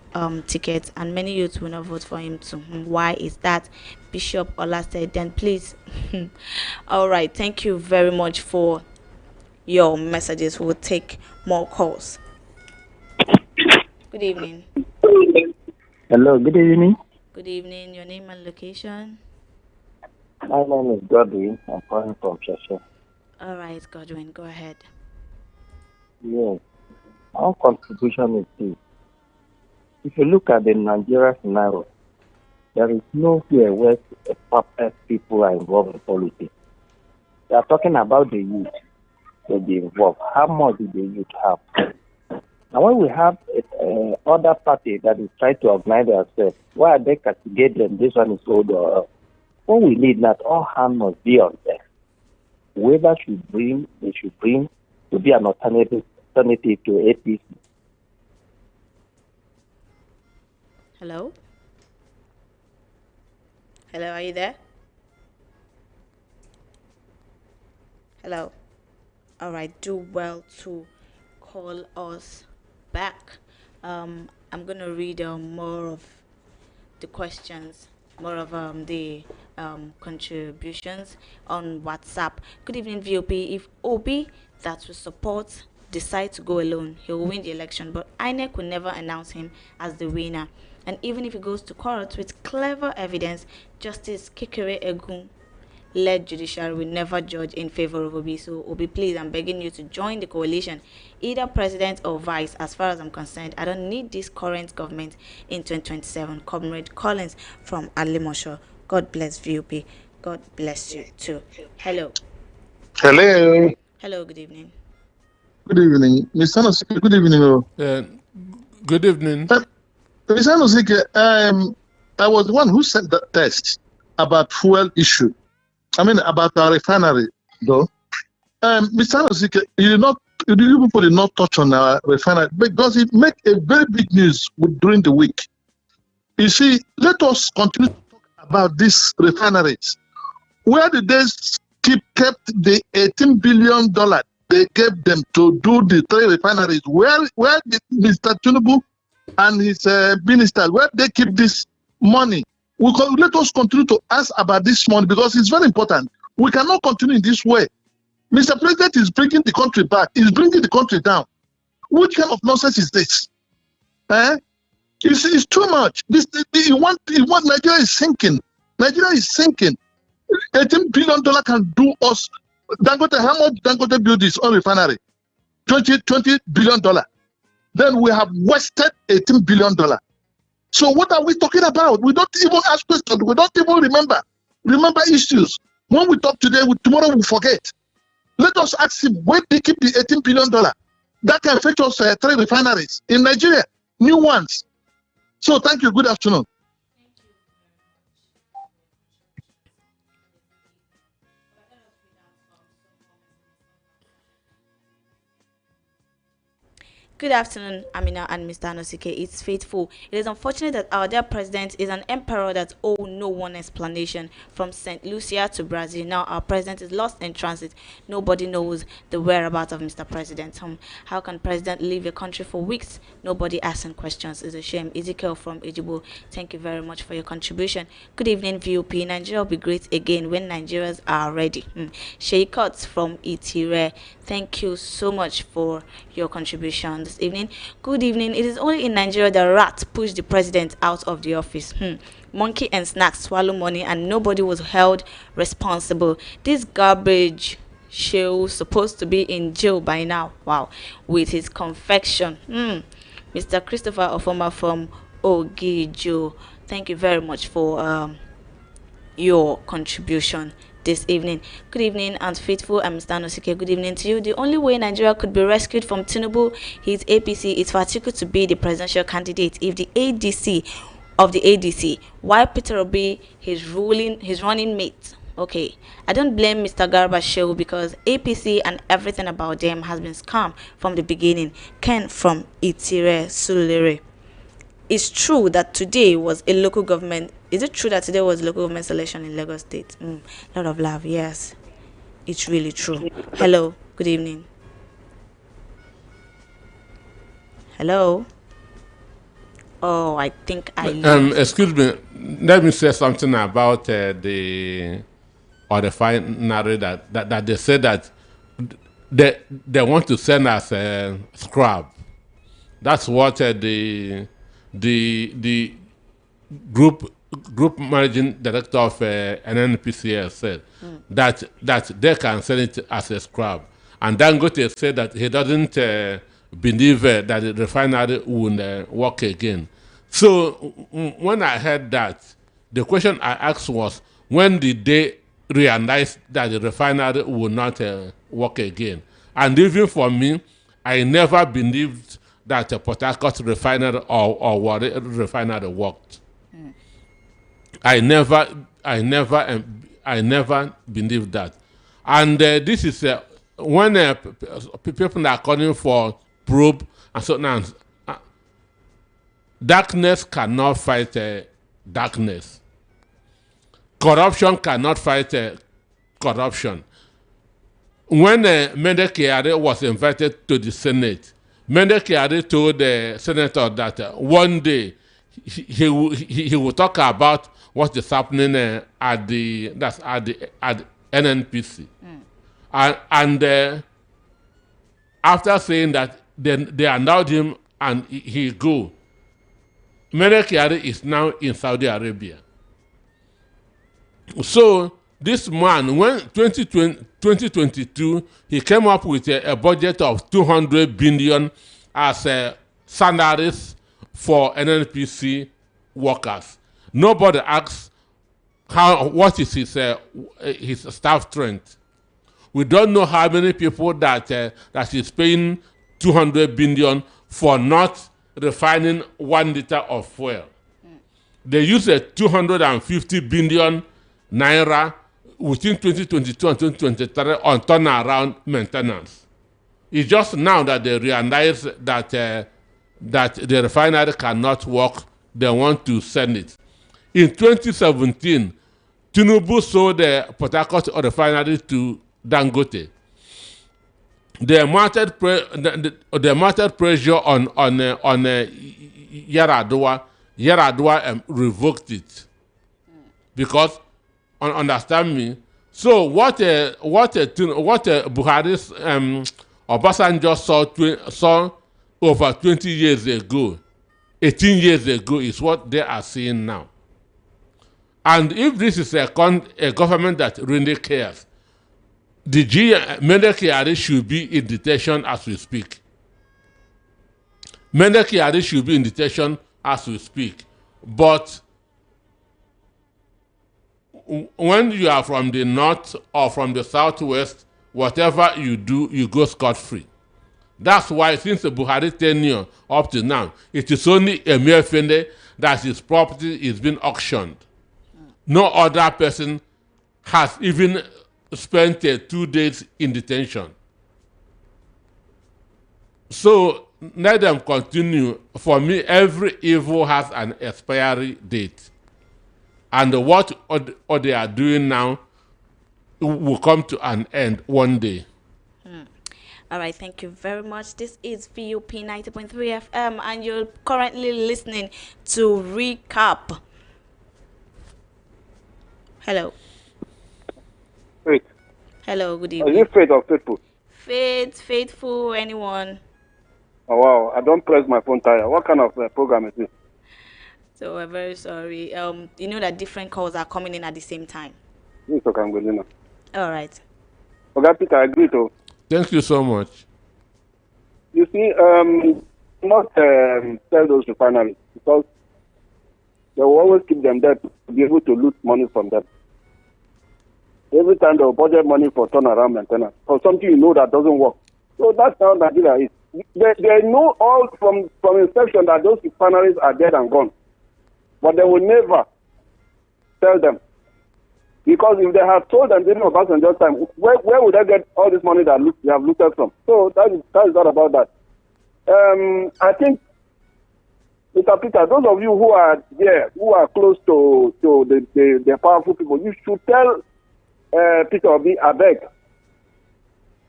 ticket, and many youths will not vote for him too. Why is that?" Bishop Ola said, "Then please." All right. Thank you very much for your messages. We'll take more calls. Good evening. Hello. Good evening. Good evening. Your name and location? My name is Godwin. I'm calling from Cheshire. All right, Godwin. Go ahead. Yes. Our contribution is this. If you look at the Nigeria scenario, there is nowhere where people are involved in politics. They are talking about the youth to be involved. How much do the youth have? And when we have other party that is trying to organize themselves, why are they castigating them? This one is old or else. What we need not all hands must be on them. Whoever they should bring to be an alternative to APC. Hello? Hello, are you there? Hello? All right, do well to call us back. I'm going to read more of the questions, more of the contributions on WhatsApp. Good evening, VOP. If Obi that will support decide to go alone, he will win the election, but INEC will never announce him as the winner. And even if he goes to court with clever evidence, Justice Kekere Egun led judiciary will never judge in favor of Obi. So Obi, please, I'm begging you to join the coalition, either president or vice. As far as I'm concerned, I don't need this current government in 2027. Comrade Collins from Alimosho. God bless VOP. God bless you too. Hello. Hello. Hello, good evening. Good evening. Mr. Nosike, good evening. Good evening. Mr. Nosike, I was the one who sent that test about fuel issue. I mean, about our refinery, though. Mr. Nosike, you people did not touch on our refinery because it make a very big news during the week. You see, let us continue to talk about these refineries. Where did they kept the $18 billion they gave them to do the 3 refineries? Where did Mr. Tinubu and his minister, where they keep this money? Let us continue to ask about this money because it's very important. We cannot continue in this way. Mr. President is bringing the country back. He's bringing the country down. What kind of nonsense is this? It's too much. You want Nigeria is sinking. Nigeria is sinking. $18 billion can do us. Dangote, how much Dangote build his own refinery? $20 billion. Then we have wasted $18 billion. So what are we talking about? We don't even ask questions. We don't even remember issues. When we talk today, tomorrow we forget. Let us ask him where they keep the $18 billion. That can fetch us 3 refineries in Nigeria, new ones. So thank you. Good afternoon. Good afternoon, Amina and Mr. Anosike. It's faithful. It is unfortunate that our dear president is an emperor that owes no one explanation. From St. Lucia to Brazil, now our president is lost in transit. Nobody knows the whereabouts of Mr. President. How can president leave a country for weeks? Nobody asking questions. It's a shame. Ezekiel from Ejibo, thank you very much for your contribution. Good evening, VOP. Nigeria will be great again when Nigerians are ready. Sheikot from Itire, thank you so much for your contribution this evening. Good evening. It is only in Nigeria that rats push the president out of the office. Monkey and snacks swallow money and nobody was held responsible. This garbage Shehu supposed to be in jail by now. Wow. With his confection. Mr. Christopher Ofoma from Ogijo, thank you very much for your contribution this evening. Good evening, Aunt Faithful. I'm Mr. Nosike. Good evening to you. The only way Nigeria could be rescued from Tinubu, his APC, is for Atiku to be the presidential candidate. If the ADC of the ADC, while Peter Obi, his running mate. Okay, I don't blame Mr. Garba Shehu because APC and everything about them has been scam from the beginning. Ken from Itire Sulere. It's true that today was a local government. Is it true that today was local government election in Lagos State? Lot of love. Yes, it's really true. Hello. Good evening. Hello. Oh, I think I. Excuse me. Let me say something about the refinery that they said that they want to send us a scrub. That's what the group managing director of NNPCL said, that they can send it as a scrub. And Dangote said that he doesn't believe that the refinery will work again. So when I heard that, the question I asked was, when did they realize that the refinery will not work again? And even for me, I never believed that Port Harcourt refinery or Warri refinery worked. I never believed that. And this is when people are calling for probe and so on. Darkness cannot fight darkness. Corruption cannot fight corruption. When Mende Kyari was invited to the Senate, Mende Kyari told the senator that one day he will talk about what is happening at the NNPC. And after saying that, then they allowed him and he go. Mende Kyari is now in Saudi Arabia. So this man, when 2022, he came up with a budget of 200 billion as salaries for NNPC workers. Nobody asks what is his staff strength. We don't know how many people that is paying 200 billion for not refining 1 liter of fuel. They use 250 billion naira within 2022 and 2023 on turnaround maintenance. It's just now that they realize that the refinery cannot work. They want to send it. In 2017, Tinubu sold the Port Harcourt refinery to Dangote. They mounted pressure on Yaradua. Yaradua revoked it because, understand me. So what Buhari's Obasanjo saw over 20 years ago, 18 years ago, is what they are seeing now. And if this is a government that really cares, the Mende Kyari should be in detention as we speak. Mende Kyari should be in detention as we speak. But when you are from the north or from the southwest, whatever you do, you go scot-free. That's why since the Buhari tenure up to now, it is only Emefiele that his property is being auctioned. No other person has even spent 2 days in detention. So let them continue. For me, every evil has an expiry date. And what they are doing now will come to an end one day. All right, thank you very much. This is VUP 90.3 FM, and you're currently listening to Recap. Hello. Faith. Hello, good Are evening. you Faith or Faithful? Faithful, anyone? Oh, wow. I don't press my phone tire. What kind of program is this? So we're very sorry. You know that different calls are coming in at the same time. Yes, okay, I'm good enough. All right. Okay, Peter, I agree to. Thank you so much. You see, not sell those refineries because they will always keep them there to be able to loot money from them. every time they will budget money for turnaround maintenance for something you know that doesn't work. So that's how Nigeria is. They know all from inception that those refineries are dead and gone, but they will never tell them, because if they have told them during Obasanjo's time, where would they get all this money that they have looted from? So that is all about that. I think, Mr. Peter, those of you who are there, who are close to the powerful people, you should tell Peter Obi, I beg.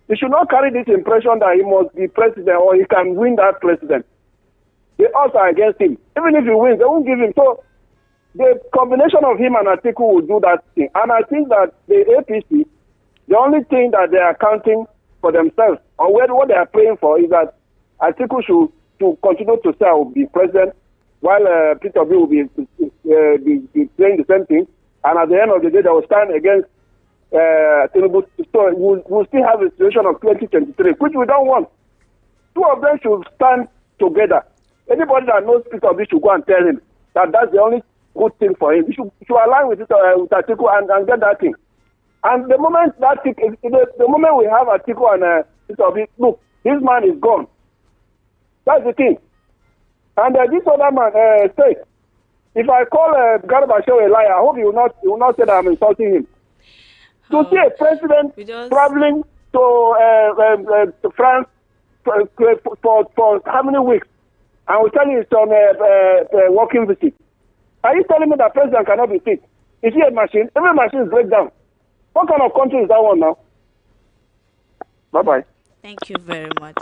He should not carry this impression that he must be president or he can win that president. They also are against him. Even if he wins, they won't give him. So the combination of him and Atiku will do that thing. And I think that the APC, the only thing that they are counting for themselves, or what they are praying for, is that Atiku should to continue to say I will be president, while Peter Obi will be saying the same thing. And at the end of the day, they will stand against Tinubu. So we'll still have a situation of 2023, which we don't want. Two of them should stand together. Anybody that knows Peter Obi should go and tell him that that's the only good thing for him. He should align with Atiku and get that thing. And the moment the moment we have Atiku and Peter Obi, look, this man is gone. That's the thing. And this other man says, if I call Garba Shehu a liar, I hope he will not say that I'm insulting him. To see a president traveling to France for how many weeks, and we're telling it's on a working visit. Are you telling me that president cannot be sick? Is he a machine? Every machine is breakdown. What kind of country is that one now? Bye-bye. Thank you very much.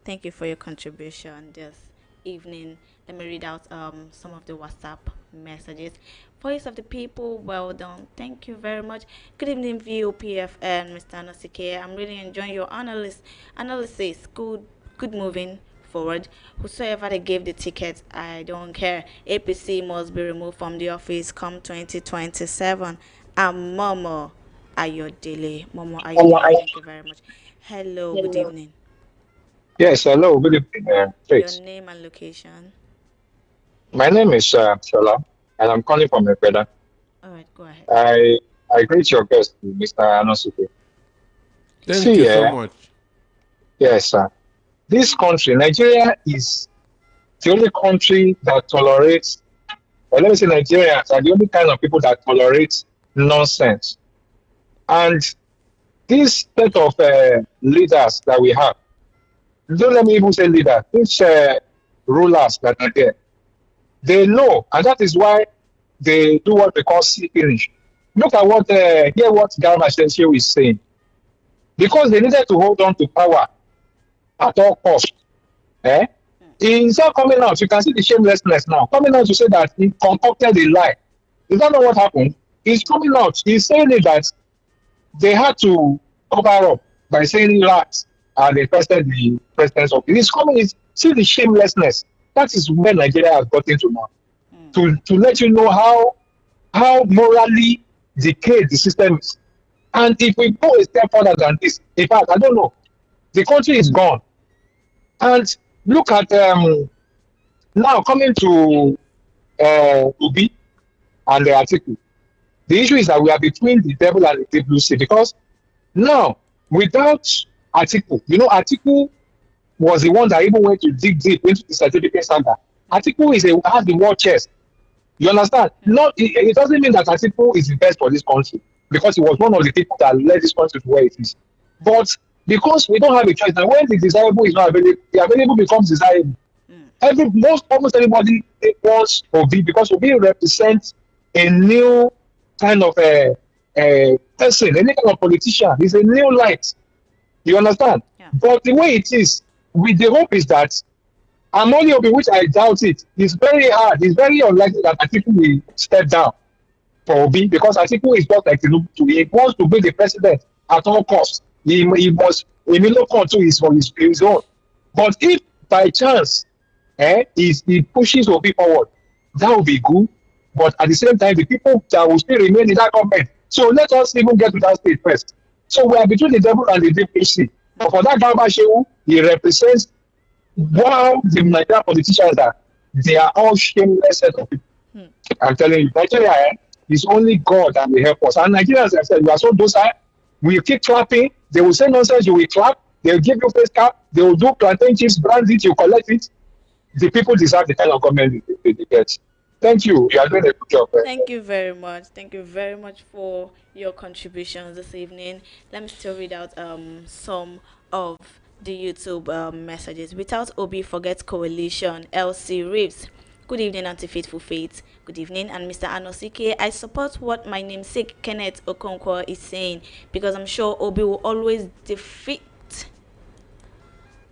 Thank you for your contribution this evening. Let me read out some of the WhatsApp messages. Voice of the people, well done. Thank you very much. Good evening, VOPFN, Mr. Anosike. I'm really enjoying your analysis. Good moving forward. Whosoever they gave the ticket, I don't care. APC must be removed from the office come 2027. And Momo Ayodele. Thank you very much. Hello, good evening. Yes, hello, good evening. Your name and location. My name is Shola, and I'm calling from Ekpeda. All right, go ahead. I greet your guest, Mr. Anosike. Thank you so much. Yes, sir. This country, Nigeria, is the only country that tolerates, or let me say Nigerians are the only kind of people that tolerate nonsense. And this set of leaders that we have, don't let me even say leaders, these rulers that are there, they know, and that is why they do what they call see finish. Look at hear what Garba Shehu is saying. Because they needed to hold on to power at all costs. He's not coming out. You can see the shamelessness now. Coming out to say that he concocted a lie. You don't know what happened. He's coming out. He's saying that they had to cover up by saying lies. And they tested the president's office. He's coming. See the shamelessness. That is where Nigeria has got into now. To let you know how morally decayed the system is. And if we go a step further than this, in fact, I don't know, the country is gone. And look at now coming to Ubi and the article. The issue is that we are between the devil and the deep blue sea, because now without Atiku, Atiku was the one that even went to dig deep into the certificate saga. Atiku has the war chest. You understand? It doesn't mean that Atiku is the best for this country, because he was one of the people that led this country to where it is. But because we don't have a choice, and when the desirable is not available, the available becomes desirable. Almost everybody wants Obi, because Obi represents a new kind of a person, a new kind of politician. He's a new light. You understand? Yeah. But the way it is, with the hope is that Amoni Obi, which I doubt it, is very hard. It's very unlikely that Atiku will step down for Obi, because Atiku is not like Tinubu. He wants to be the president at all costs. He must Emilio Konto is for his own. But if by chance he pushes Obi forward, that would be good. But at the same time, the people that will still remain in that government. So let us even get to that stage first. So we are between the devil and the deep blue sea. But for that Garba Shehu, he represents one of the Nigerian politicians that they are all shameless set of people. I'm telling you, Nigeria, It's only God that will help us. And Nigerians, I said, we are so docile. We keep clapping. They will say nonsense, you will clap. They will give you face cap. They will do plantain chips, brand it, you collect it. The people deserve the kind of government they get. Thank you. You are doing a good job. Thank you very much. Thank you very much for your contributions this evening. Let me still read out some of the YouTube messages. Without Obi Forget Coalition, LC Reeves. Good evening, Anti-Faithful Faith. Good evening, and Mr. Anosike. I support what my namesake Kenneth Okonkwo is saying because I'm sure Obi will always defeat.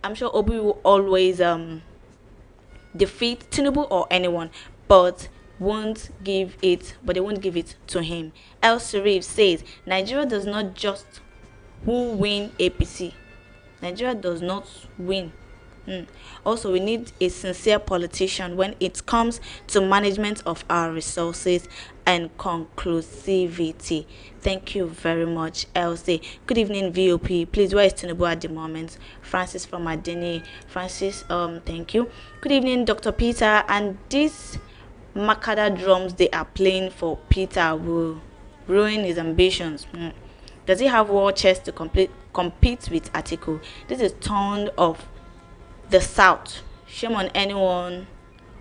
I'm sure Obi will always defeat Tinubu or anyone, but they won't give it to him. El Sharif says Nigeria does not just who win APC. Nigeria does not win. Also, we need a sincere politician when it comes to management of our resources and conclusivity. Thank you very much, Elsie. Good evening, VOP. Please, where is Tinubu at the moment? Francis from Adeni. Francis, thank you. Good evening, Dr. Peter. And these Makada drums they are playing for Peter will ruin his ambitions. Does he have war chest to compete with Atiku? This is turned off the South. Shame on anyone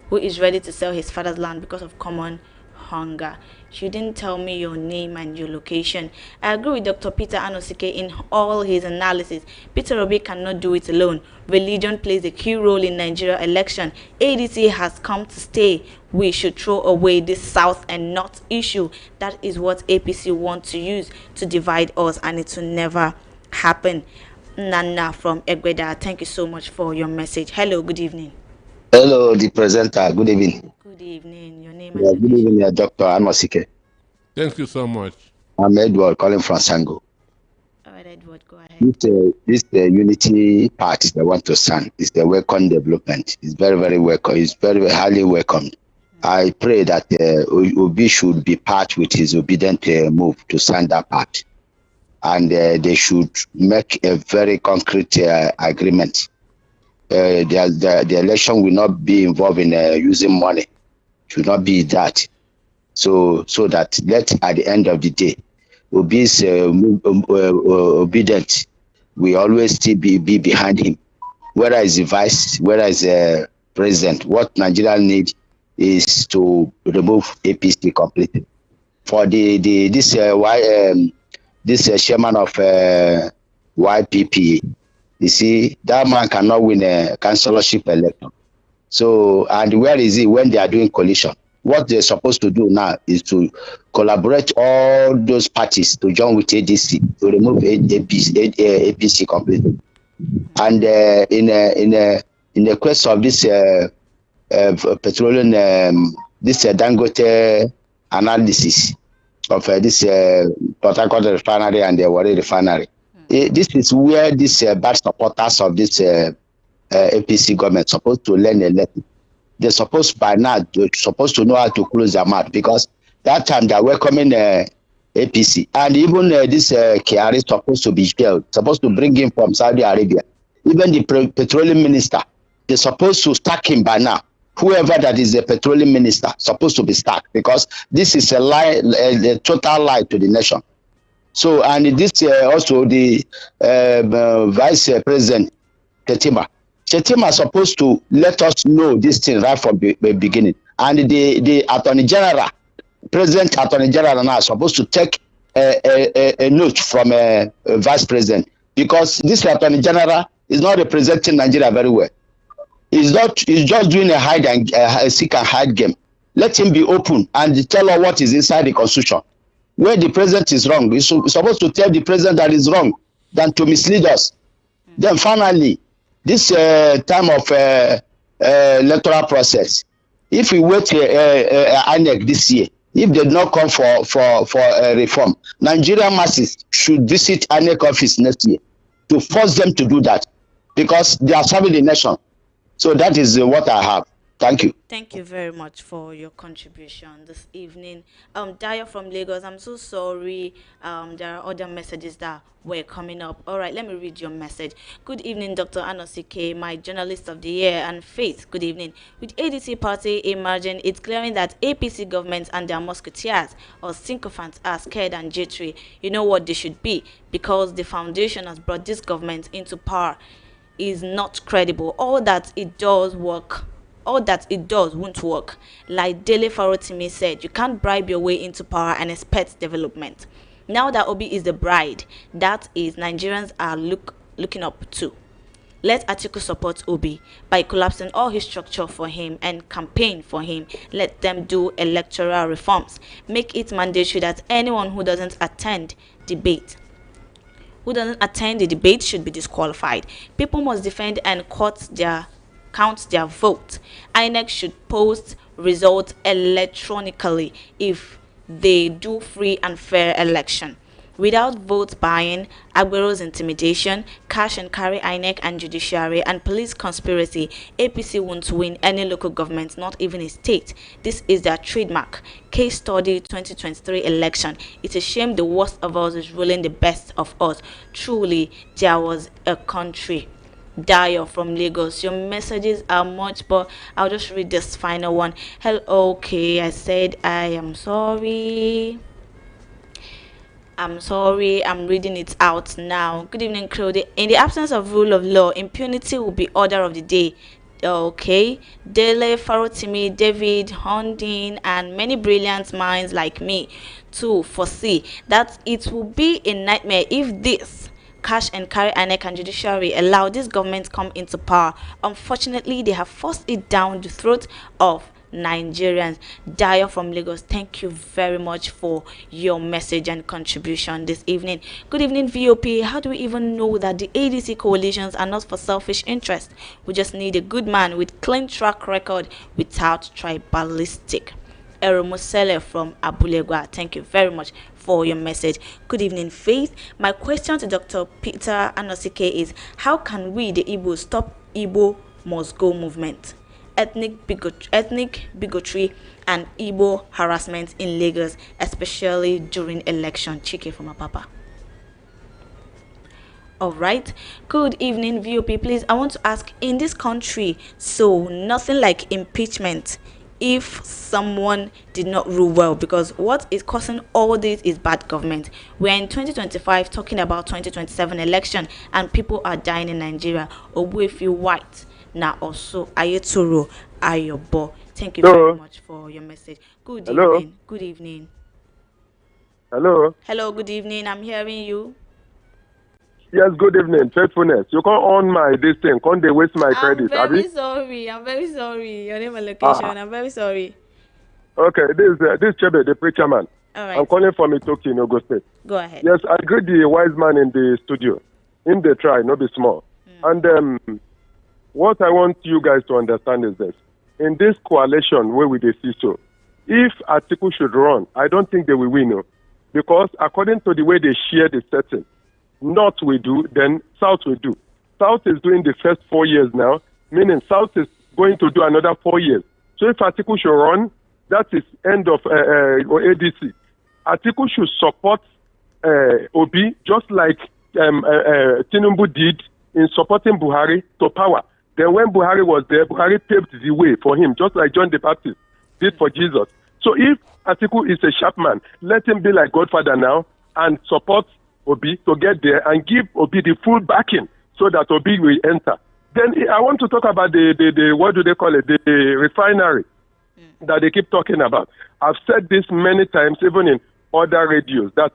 who is ready to sell his father's land because of common hunger. You didn't tell me your name and your location. I agree with Dr. Peter Anosike in all his analysis. Peter Obi cannot do it alone. Religion plays a key role in Nigeria election. ADC has come to stay. We should throw away this South and North issue. That is what APC want to use to divide us, and it will never happen. Nana from Egweda, thank you so much for your message. Hello, good evening. Hello, the presenter. Good evening. Good evening. Your name Good evening, Dr. Anosike. Thank you so much. I'm Edward calling from Sango. All right, Edward, go ahead. This unity party they want to stand is the welcome development. It's very, very welcome. It's very, very highly welcomed. I pray that Obi should be part with his obedient move to stand that part. And they should make a very concrete agreement. The election will not be involved in using money. Should not be that. So that at the end of the day, Obi's obedient will always still be behind him. Whether it's the vice, whether it's the president, what Nigeria needs is to remove APC completely. For this chairman of YPP, you see, that man cannot win a councillorship election. So, and where is he when they are doing coalition? What they're supposed to do now is to collaborate all those parties to join with ADC to remove APC completely. And in the quest of this petroleum, this Dangote analysis of this Port Harcourt refinery and the Warri refinery. This is where these bad supporters of this APC government supposed to learn a lesson. They're supposed by now supposed to know how to close their mouth, because that time they're welcoming APC, and even this Kyari is supposed to be jailed, supposed to bring him from Saudi Arabia. Even the petroleum minister, they're supposed to stack him by now. Whoever that is the petroleum minister supposed to be stacked, because this is a lie, a total lie to the nation. So, and this also the Vice President Shetima is supposed to let us know this thing right from the beginning. And the Attorney General, President Attorney General now is supposed to take a note from a Vice President, because this Attorney General is not representing Nigeria very well. He's just doing a hide and seek and hide game. Let him be open and tell us what is inside the Constitution. Where the president is wrong, he's supposed to tell the president that is wrong than to mislead us. Then finally, this time of electoral process, if we wait INEC this year, if they do not come for reform, Nigerian masses should visit INEC office next year to force them to do that, because they are serving the nation. So that is what I have. Thank you. Thank you very much for your contribution this evening. Daya from Lagos, I'm so sorry. There are other messages that were coming up. All right, let me read your message. Good evening, Dr. Anosike, my journalist of the year, and Faith. Good evening. With ADC party emerging, it's clearing that APC government and their musketeers or sycophants are scared and jittery. You know what they should be, because the foundation has brought this government into power is not credible. All that it does won't work. Like Dele Farotimi said, you can't bribe your way into power and expect development. Now that Obi is the bride, that is Nigerians are looking up to. Let Atiku support Obi by collapsing all his structure for him and campaign for him. Let them do electoral reforms. Make it mandatory that anyone who doesn't attend the debate should be disqualified. People must defend and count their vote. INEC should post results electronically if they do free and fair election. Without vote buying, Agbero's intimidation, cash and carry INEC and judiciary, and police conspiracy, APC won't win any local government, not even a state. This is their trademark. Case study 2023 election. It's a shame the worst of us is ruling the best of us. Truly, there was a country. Dio from Lagos, your messages are much, but I'll just read this final one. Hello, okay, I said I am sorry. I'm reading it out now. Good evening, Claude. In the absence of rule of law, impunity will be order of the day. Okay, Dele, Farotimi, David, Hundin, and many brilliant minds like me to foresee that it will be a nightmare if this cash and carry INEC and judiciary allow this government come into power. Unfortunately, they have forced it down the throat of Nigerians. Dio from Lagos, thank you very much for your message and contribution this evening. Good evening, VOP. How do we even know that the ADC coalitions are not for selfish interest? We just need a good man with clean track record without tribalistic. Eromosele from Abulegwa, thank you very much for your message. Good evening, Faith. My question to Dr. Peter Anosike is, how can we, the Igbo, stop Igbo must go movement, ethnic bigotry, and Igbo harassment in Lagos, especially during election? Chike from Apapa. All right. Good evening, VOP. Please, I want to ask, in this country, so nothing like impeachment if someone did not rule well, because what is causing all this is bad government. We're in 2025 talking about 2027 election and people are dying in Nigeria. Obuefi White now also Ayetoro Ayobo. Thank you very much for your message. Good evening. Good evening. Hello, good evening. I'm hearing you. Yes, good evening. Faithfulness. You can't own my this thing. Can't they waste my credit? I'm very sorry. Your name and location. I'm very sorry. Okay, this Chebe, the preacher man. All right. I'm calling from Itoki in Ogo State. Go ahead. Yes, I agree. The wise man in the studio. In the try, not be small. And what I want you guys to understand is this: in this coalition where we see so, if Atiku should run, I don't think they will win, no, because according to the way they share the setting. North will do, then South will do. South is doing the first 4 years now, meaning South is going to do another 4 years. So if Atiku should run, that is end of ADC. Atiku should support Obi, just like Tinubu did in supporting Buhari to power. Then when Buhari was there, Buhari paved the way for him, just like John the Baptist did for Jesus. So if Atiku is a sharp man, let him be like Godfather now and support Obi to get there and give Obi the full backing so that Obi will enter. Then I want to talk about the what do they call it, the refinery that they keep talking about. I've said this many times, even in other radios, that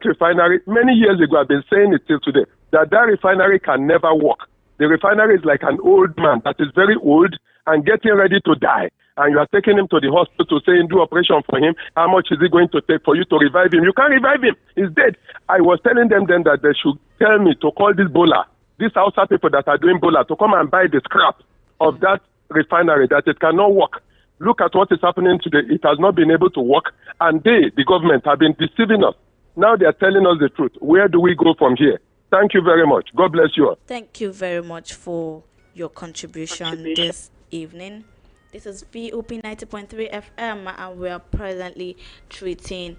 refinery, many years ago, I've been saying it till today, that refinery can never work. The refinery is like an old man that is very old and getting ready to die. And you are taking him to the hospital saying, do operation for him. How much is it going to take for you to revive him? You can't revive him. He's dead. I was telling them then that they should tell me to call this Bola, these Hausa people that are doing Bola, to come and buy the scrap of that refinery, that it cannot work. Look at what is happening today. It has not been able to work. And they, the government, have been deceiving us. Now they are telling us the truth. Where do we go from here? Thank you very much. God bless you all. Thank you very much for your contribution this evening. This is VOP 90.3 FM, and we are presently treating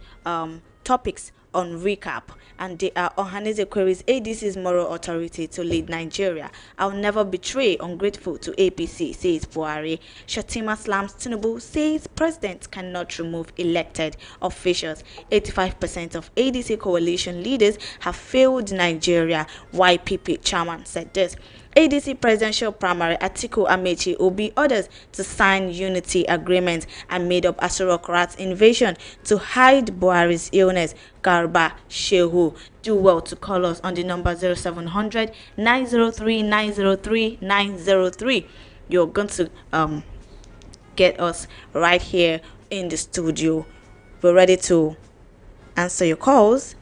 topics on recap, and they are Ohaneze queries ADC's moral authority to lead Nigeria. I'll never betray, ungrateful to APC, says Buhari. Shatima slams Tinubu, says president cannot remove elected officials. 85% of ADC coalition leaders have failed Nigeria. YPP chairman said this. ADC presidential primary, Atiku Amechi Obi orders to sign unity agreement and made up Asorok Rat invasion to hide Buhari's illness. Garba Shehu. Do well to call us on the number 0700 903 903 903. You're going to get us right here in the studio. We're ready to answer your calls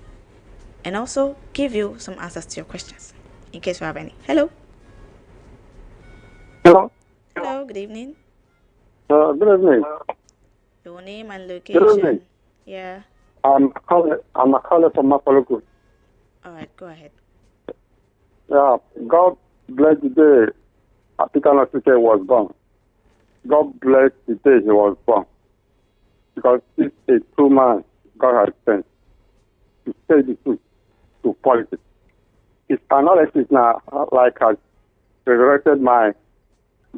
and also give you some answers to your questions in case you have any. Hello. Hello. Hello, good evening. Good evening. Your name and Good location. evening. Yeah. I'm a caller from Mapoluku. All right, go ahead. Yeah. God bless the day African Africa was born. God bless the day he was born. Because he's a true man God has sent to say the truth to politics. His analysis now, like, has resurrected my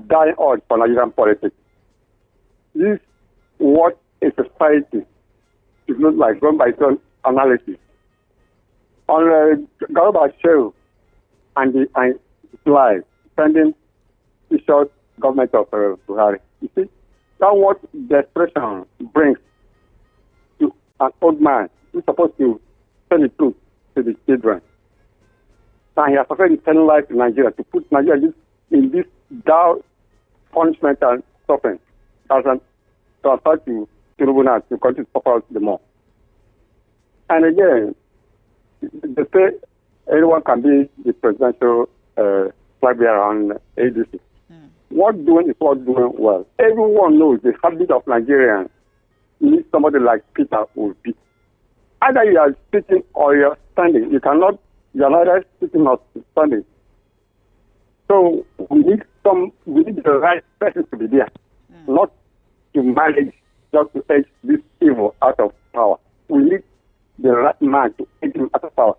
dying urge for Nigerian politics. This what a society should look like, run by its own analysis. On Garba Shehu and his life, sending the short government of Buhari. You see, that's what desperation brings to an old man who's supposed to tell the truth to the children. And he has already telling life to Nigeria to put Nigeria in this down punishment and suffering as an transfer to Tinubu now to continue to suffer the more. And again, they say anyone can be the presidential flag bearer on ADC. What doing is what doing well. Everyone knows the habit of Nigerians needs somebody like Peter Obi. Either you are sitting or you are standing. You are neither sitting or standing. So we need the right person to be there, not to manage just to edge this evil out of power. We need the right man to edge him out of power.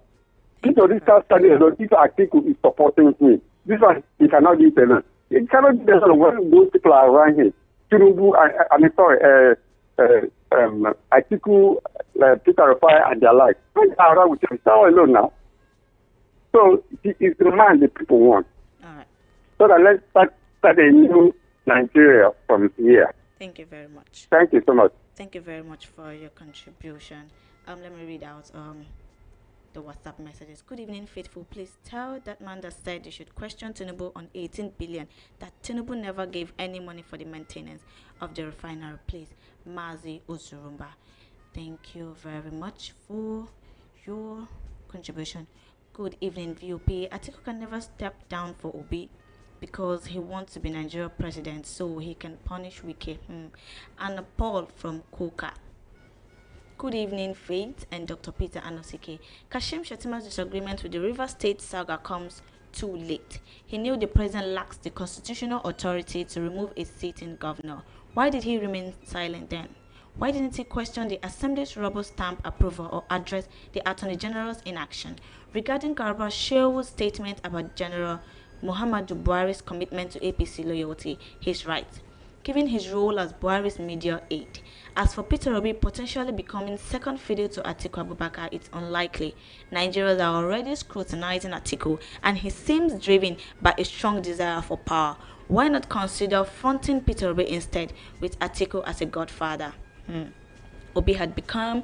Peter Obi starts standing alone. If Atiku is supporting him, this one he cannot do it alone. It cannot be alone when those people are around him. Tinubu, Atiku, Peter Rufai and their like. When they are around with him, he's not alone now. So he is the man the people want. All right. So that let's start a new Nigeria from here. Thank you very much. Thank you so much. Thank you very much for your contribution. Let me read out the WhatsApp messages. Good evening, faithful. Please tell that man that said you should question Tinubu on 18 billion that Tinubu never gave any money for the maintenance of the refinery. Please, Mazi Uzurumba. Thank you very much for your contribution. Good evening, VOP. Atiku can never step down for Obi because he wants to be Nigeria president so he can punish Wike. And Paul from Kuka. Good evening, Faith and Dr. Peter Anosike. Kashim Shetima's disagreement with the River State saga comes too late. He knew the president lacks the constitutional authority to remove a sitting governor. Why did he remain silent then? Why didn't he question the Assembly's rubber stamp approval or address the Attorney General's inaction? Regarding Garba Shehu's statement about General Muhammadu Buhari's commitment to APC loyalty, he's right, given his role as Buhari's media aide. As for Peter Obi potentially becoming second fiddle to Atiku Abubakar, it's unlikely. Nigerians are already scrutinizing Atiku, and he seems driven by a strong desire for power. Why not consider fronting Peter Obi instead, with Atiku as a godfather? Obi had became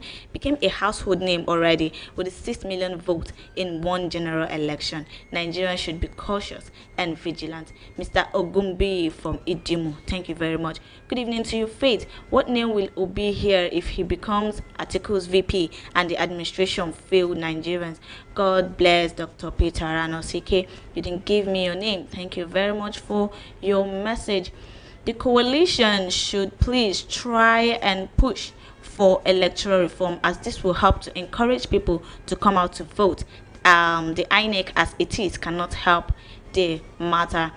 a household name already with a 6 million vote in one general election. Nigerians should be cautious and vigilant. Mr. Ogumbi from Idimu, thank you very much. Good evening to you, Faith. What name will Obi hear if he becomes Atiku's VP and the administration fail Nigerians? God bless Dr. Peter Anosike. You didn't give me your name. Thank you very much for your message. The coalition should please try and push for electoral reform, as this will help to encourage people to come out to vote. The INEC as it is cannot help the matter.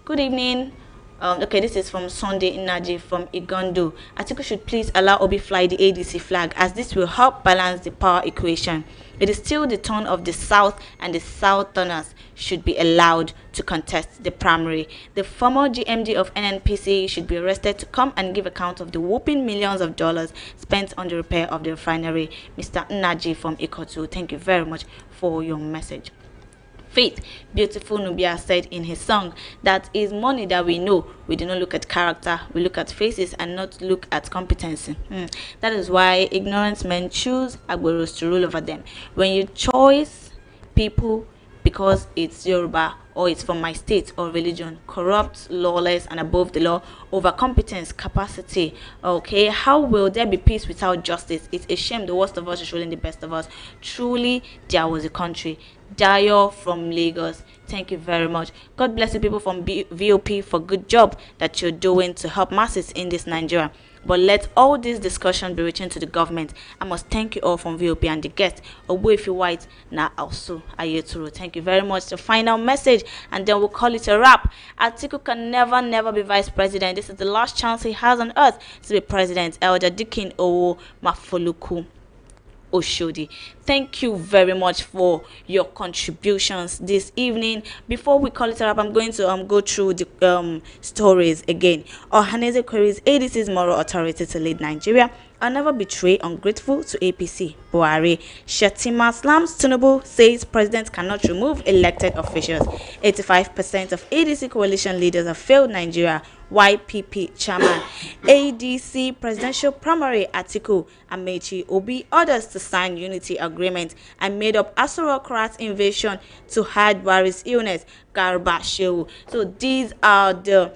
Good evening. Okay, this is from Sunday Inaji from Igondo. Atiku should please allow Obi fly the ADC flag, as this will help balance the power equation. It is still the turn of the South, and the Southerners should be allowed to contest the primary. The former GMD of NNPC should be arrested to come and give account of the whopping millions of dollars spent on the repair of the refinery. Mr. Naji from Ikotu, thank you very much for your message. Faith, beautiful Nubia said in his song that is money that we know. We do not look at character, we look at faces and not look at competency. That is why ignorant men choose Agboros to rule over them. When you choose people because it's Yoruba or it's from my state or religion, corrupt, lawless, and above the law, over competence, capacity. Okay, how will there be peace without justice? It's a shame the worst of us is ruling the best of us. Truly, there was a country. Dayo from Lagos, thank you very much. God bless you people from VOP for good job that you're doing to help masses in this Nigeria. But let all this discussion be reaching to the government. I must thank you all from VOP and the guest. Obuefi White na also Ayeturu. Thank you very much. The final message, and then we'll call it a wrap. Atiku can never be vice president. This is the last chance he has on earth to be president. Elder Dikin Owo Mafoluku Oshodi. Thank you very much for your contributions this evening. Before we call it up, I'm going to go through the stories again. Ohaneze queries ADC's moral authority to lead Nigeria. I'll never betray ungrateful to APC. Buhari. Shetima slams Tinubu, says president cannot remove elected officials. 85% of ADC coalition leaders have failed Nigeria. YPP chairman. ADC presidential primary. Atiku Amechi Obi orders to sign unity agreement and made up Asorokrat invasion to hide Buhari's illness. Garba Shehu. So these are the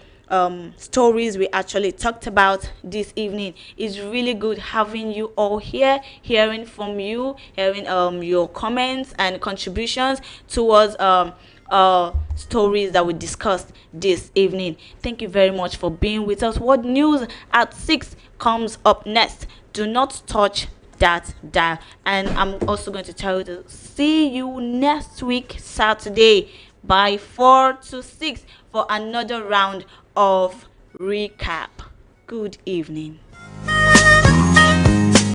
stories we actually talked about this evening. It's really good having you all here, hearing from you, hearing your comments and contributions towards stories that we discussed this evening. Thank you very much for being with us. What news at 6 comes up next? Do not touch that dial. And I'm also going to tell you to see you next week Saturday by 4 to 6 for another round of recap. Good evening.